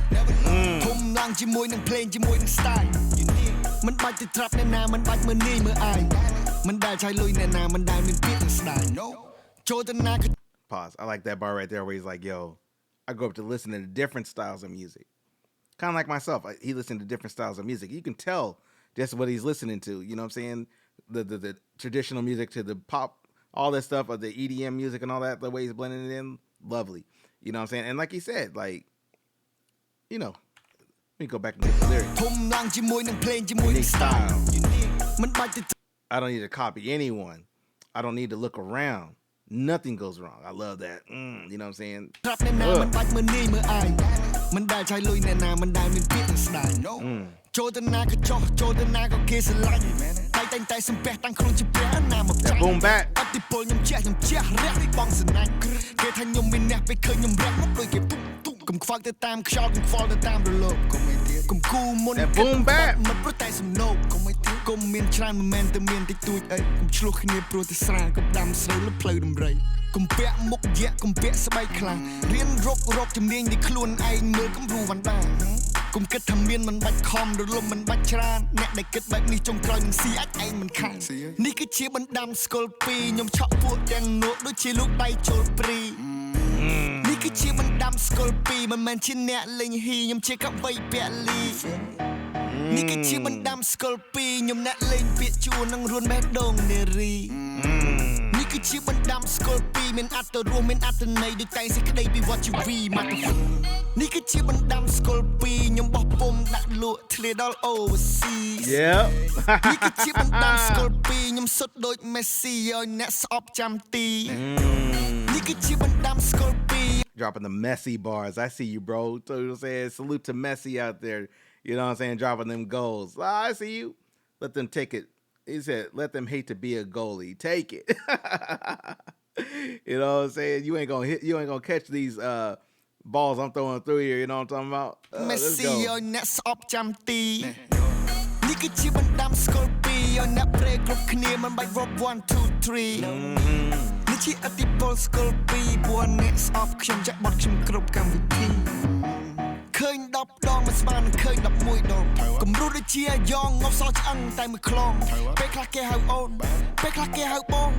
Boom langជាមួយនឹង plane ជាមួយនឹង style មិនបាច់ទៅ trap អ្នកណាមិនបាច់មើលនាយមើលអាយមិនដែលឆាយលុយអ្នកណាមិនដែលមានពាក្យស្ដាយចូលទៅណា Pause. I like that bar right there where he's like, yo, I grew up to listening to different styles of music. Kind of like myself. He listened to different styles of music. You can tell just what he's listening to. You know what I'm saying? The traditional music to the pop, all that stuff, of the EDM music and all that, the way he's blending it in, lovely. You know what I'm saying? And like he said, like, let me go back and get the lyrics. Unique style. I don't need to copy anyone. I don't need to look around. Nothing goes wrong. I love that. You know what I'm saying? That boom back. That boom back. គមមានច្រើនមិនមែនតែមានតិចតួចអីកុំឆ្លោះគ្នាព្រោះតែស្រាកុំដាំស្រូវលើផ្លូវដំរីកុំពាក់មុខយៈកុំពាក់ស្បែកខ្លាំងរៀនរកជំនាញនៃខ្លួនឯងមើលគំរូវណ្ដាកុំគិតថាមានមិនបាច់ខំរលំមិនបាច់ច្រើនអ្នកដែលគិតបែបនេះចុងក្រោយនឹងស៊ីអាចឯងមិនខាននេះគឺជាបណ្ដាំស្គល់ពីរខ្ញុំឆក់ពួកទាំងនោះដូចជាលោកដៃចូលព្រីនេះគឺជាបណ្ដាំស្គល់ពីរមិនមែនជាអ្នកលេងហ៊ីខ្ញុំជាកវីពលីនេះគឺជាបណ្ដាំស្គល់ពីរខ្ញុំអ្នកលេងពាក្យជួរនឹងរួនបេះដូងនារីនេះគឺជាបណ្ដាំស្គល់ពីរមានអត្តរួមមានអត្តន័យដូចតែសេចក្តីពីវត្តជីវីមកទៅនេះគឺជាបណ្ដាំស្គល់ពីរខ្ញុំបោះពុំដាក់លក់ធ្លាដល់ overseas នេះគឺជាបណ្ដាំស្គល់ពីរខ្ញុំសុទ្ធដូច Messi ឲ្យអ្នកស្អប់ចាំទីនេះគឺជាបណ្ដាំស្គល់ពីរ Dropping the Messi bars. I see you, bro. So you know what I'm saying? Salute to Messi out there. You know what I'm saying? Dropping them goals. I see you. Let them take it. He said, let them hate to be a goalie. Take it. You know what I'm saying? You ain't gonna catch these balls I'm throwing through here. You know what I'm talking about? Let's go. Messi ឲ្យអ្នកស្អប់ចាំទីនេះគឺជាបណ្ដាំស្គល់ពីរឲ្យអ្នកប្រេគ្រប់គ្នាមិនបាច់ rock 1 2 3នេះជាអតិពលស្គល់ពីរព្រោះអ្នកស្អប់ខ្ញុំចាក់បត់ខ្ញុំគ្រប់កម្មវិធីឃើញ10ដងមិនស្មើនឹងឃើញ11ដងគំរូដូចជាយ៉ងងប់សឆ្អឹងតែមួយខ្លងពេលខ្លះគេហៅអូនពេលខ្លះគេហៅបង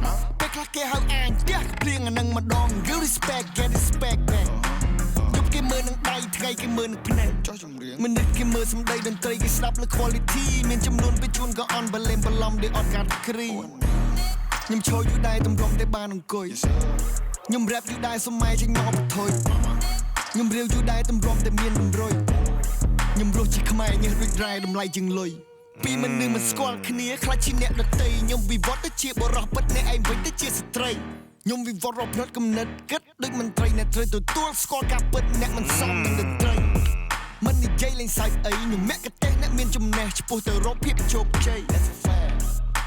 ពេលខ្លះគេហៅអាញផ្ទះភ្លៀងអានឹងម្ដង you respect get respect back យប់គេមើលនឹងដៃថ្ងៃគេមើលនឹងភ្នែកចោះចម្រៀងមិននឹកគេមើលសំដីតន្ត្រីគេស្ដាប់លើ quality មានចំនួនពេលជួនក៏អន់បលេមបឡំដោយអត់កាត់គ្រីខ្ញុំឈរយូរដែរទម្រាំតែបានអង្គុយខ្ញុំ rap យូរដែរសម័យចេញមកបថុយខ្ញុំរាវយូរដែរទម្រាំតែមានតម្រុយខ្ញុំរស់ជាខ្មែរញើសដូចរ៉ែតម្លៃជាងលុយពីមនុស្សមិនស្គាល់គ្នាខ្លាចជាអ្នកដទៃខ្ញុំវិវត្តទៅជាបរិសុទ្ធពិតអ្នកឯងវិញទៅជាស្ត្រីខ្ញុំវិវត្តរកផ្នត់គំនិតគិតដូចមន្ត្រីអ្នកត្រូវទទួលស្គាល់ការពិតអ្នកមិនសមនឹងតន្ត្រីមិននិយាយលេងសើចអីខ្ញុំមគ្គទេសអ្នកមានចំណេះឆ្ពោះទៅរកភាពជោគជ័យ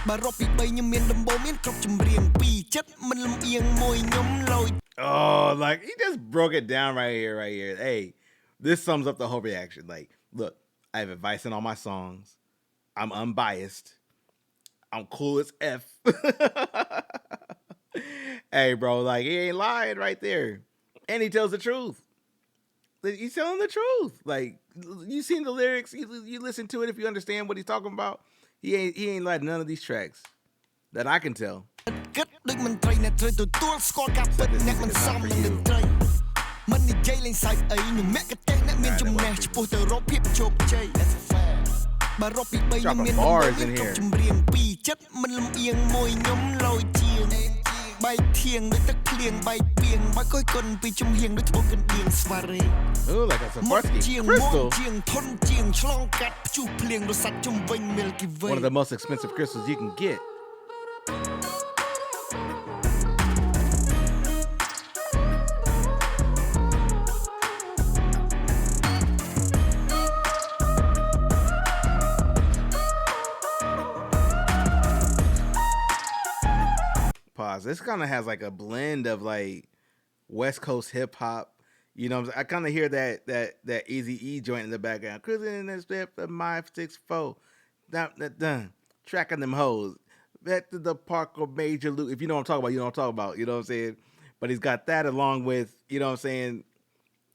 បើរកពី3ខ្ញុំមានដំបូងមានគ្រប់ចម្រៀងពីចិត្តមិនលំអៀងមួយខ្ញុំលយ Oh, like he just broke it down right here. Hey, this sums up the whole reaction. Like, look, I have advice in all my songs. I'm unbiased. I'm cool as F. Hey, bro, like he ain't lying right there. And he tells the truth. He's telling the truth. Like, you seen the lyrics, you listen to it if you understand what he's talking about. He ain't lied none of these tracks that I can tell. គិតដូចមន្ត្រីអ្នកត្រូវទទួលស្គាល់ការពិតអ្នកមិនសមនឹងតន្ត្រីមិននិយាយលេងសើចអីខ្ញុំមគ្គទេសអ្នកមានចំណេះឆ្ពោះទៅរកភាពជោគជ័យបើរកពី3ខ្ញុំមានគ្រប់ចម្រៀងពីចិត្តមិនលំអៀងមួយខ្ញុំលយជាងបែកធៀងដូចទឹកភ្លៀងបែកពីងបើកុយគុនពីជំហៀងដូចធ្វើកណ្ដៀងស្វារី Ooh, like a Swarovski crystal. ជាងធន់ជាងឆ្លងកាត់ព្យុះភ្លៀងរសាច់ជំវិញ Milky Way One of the most expensive crystals you can get. Pause. This kind of has like a blend of like West Coast hip hop. You know, I kind of hear that Eazy-E joint in the background. Cruising in the strip of my 6'4", dun, tracking them hoes. Back to the park or Major Luke. If you know what I'm talking about, you know what I'm talking about. You know what I'm saying? But he's got that along with, you know what I'm saying,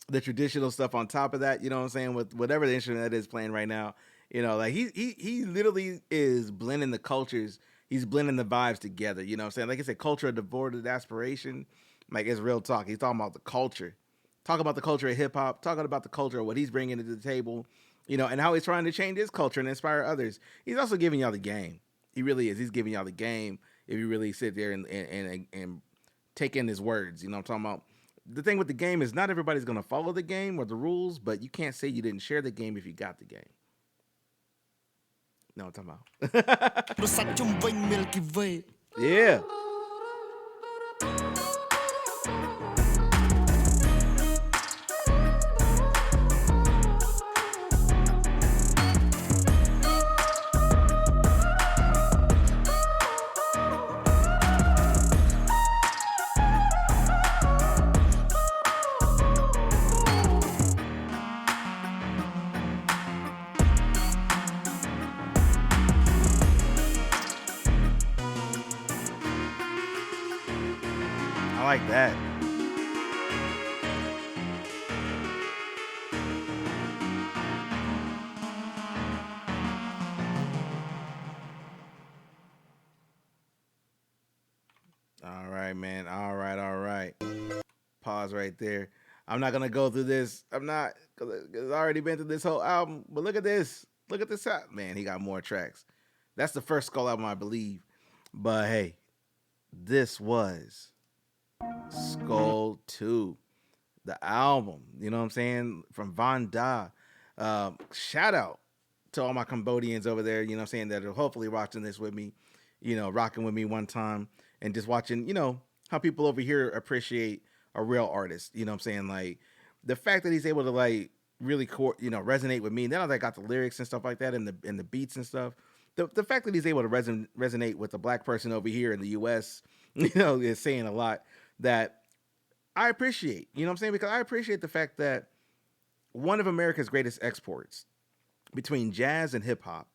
the traditional stuff on top of that. You know what I'm saying? With whatever the instrument that is playing right now. You know, like he literally is blending the cultures. He's blending the vibes together. You know what I'm saying? Like I said, culture devoid of aspiration. Like, it's real talk. He's talking about the culture. Talking about the culture of hip-hop. Talking about the culture of what he's bringing to the table. You know, and how he's trying to change his culture and inspire others. He's also giving y'all the game. He really is. He's giving y'all the game if you really sit there and take in his words. You know what I'm talking about? The thing with the game is not everybody's going to follow the game or the rules, but you can't say you didn't share the game if you got the game. Know what I'm talking about? Yeah. like that. All right, man. All right, all right. Pause right there. I'm not gonna go through this. I'm not, because I've already been through this whole album. But look at this. Look at this. Man, he got more tracks. That's the first Skull album, I believe. But hey, this was Skull 2, the album. You know what I'm saying? From VANNDA. Shout out to all my Cambodians over there, you know what I'm saying, that are hopefully watching this with me, you know, rocking with me one time and just watching, you know, how people over here appreciate a real artist. You know what I'm saying? Like the fact that he's able to like really you know, resonate with me. And then I got the lyrics and stuff like that and the beats and stuff. The fact that he's able to resonate with a black person over here in the US, you know, is saying a lot that I appreciate. You know what I'm saying? Because I appreciate the fact that one of America's greatest exports between jazz and hip hop,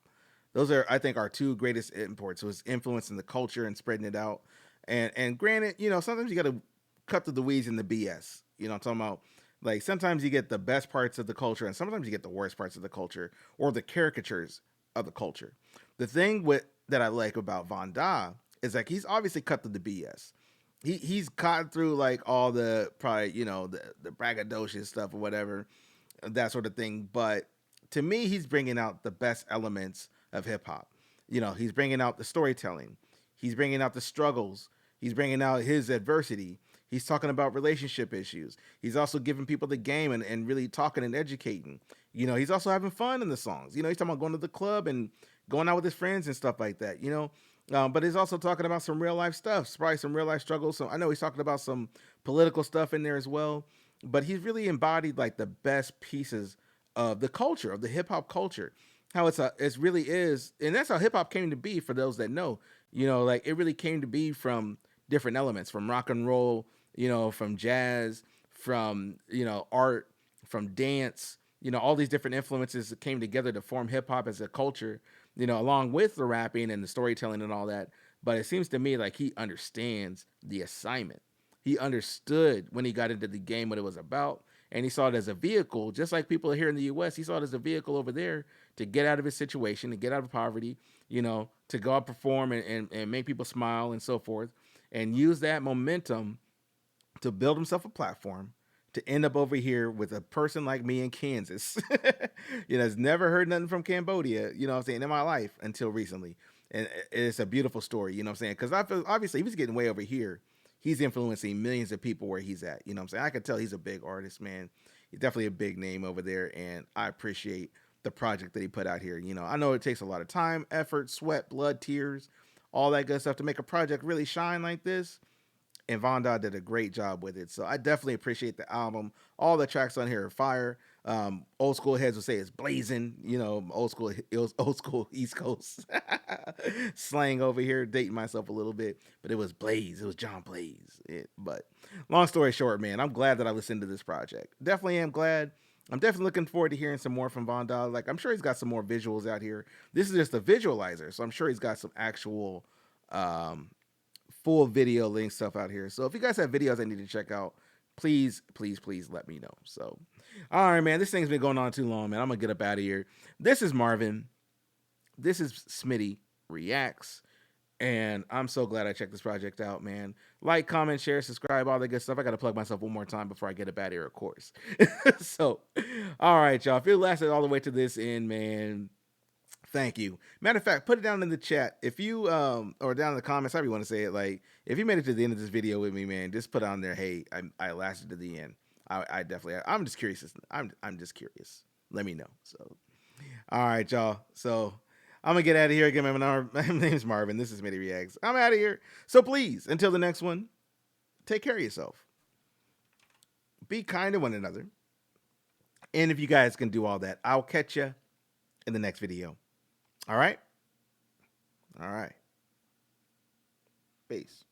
those are, I think, our two greatest imports. Was influencing the culture and spreading it out. And granted, you know, sometimes you got to cut through the weeds in the BS. You know what I'm talking about? Like sometimes you get the best parts of the culture, and sometimes you get the worst parts of the culture or the caricatures of the culture. The thing with that I like about VANNDA is like he's obviously cut through the BS. He's caught through like all the probably, you know, the braggadocious stuff or whatever, that sort of thing. But to me, he's bringing out the best elements of hip hop. You know, he's bringing out the storytelling. He's bringing out the struggles. He's bringing out his adversity. He's talking about relationship issues. He's also giving people the game and really talking and educating. You know, he's also having fun in the songs. You know, he's talking about going to the club and going out with his friends and stuff like that, you know. But he's also talking about some real life stuff, probably some real life struggles. So I know he's talking about some political stuff in there as well. But he's really embodied like the best pieces of the culture, of the hip hop culture. How it really is, and that's how hip hop came to be. For those that know, you know, like it really came to be from different elements, from rock and roll, you know, from jazz, from, you know, art, from dance, you know, all these different influences that came together to form hip hop as a culture, you know, along with the rapping and the storytelling and all that. But it seems to me like he understands the assignment. He understood when he got into the game what it was about, and he saw it as a vehicle, just like people here in the US. He saw it as a vehicle over there to get out of his situation, to get out of poverty, you know, to go out perform and make people smile and so forth, and use that momentum to build himself a platform to end up over here with a person like me in Kansas, you know, has never heard nothing from Cambodia, you know what I'm saying, in my life until recently. And it's a beautiful story, you know what I'm saying? Because I feel obviously he was getting way over here. He's influencing millions of people where he's at, you know what I'm saying? I can tell he's a big artist, man. He's definitely a big name over there, and I appreciate the project that he put out here. You know, I know it takes a lot of time, effort, sweat, blood, tears, all that good stuff to make a project really shine like this. And VANNDA did a great job with it. So I definitely appreciate the album. All the tracks on here are fire. Old school heads would say it's blazing. You know, old school East Coast slang over here, dating myself a little bit, but it was Blaze. It was John Blaze. But long story short, man, I'm glad that I listened to this project. Definitely am glad. I'm definitely looking forward to hearing some more from VANNDA. Like, I'm sure he's got some more visuals out here. This is just a visualizer, so I'm sure he's got some actual full video link stuff out here. So if you guys have videos I need to check out, please let me know. So, all right, man, this thing's been going on too long, man. I'm gonna get up out of here. This is Marvin. This is Smitty Reacts, and I'm so glad I checked this project out, man. Like, comment, share, subscribe, all that good stuff. I gotta plug myself one more time before I get up out of here, of course. So, all right, y'all. If you lasted all the way to this end, man, thank you. Matter of fact, put it down in the chat if you or down in the comments, however you want to say it. Like, if you made it to the end of this video with me, man, just put on there, hey, I lasted to the end. I definitely, I'm just curious. I'm just curious. Let me know. So, all right, y'all. So I'm gonna get out of here again. My name's Marvin. This is Smitty Reacts. I'm out of here. So please, until the next one, take care of yourself. Be kind to one another. And if you guys can do all that, I'll catch you in the next video. All right? All right. Peace.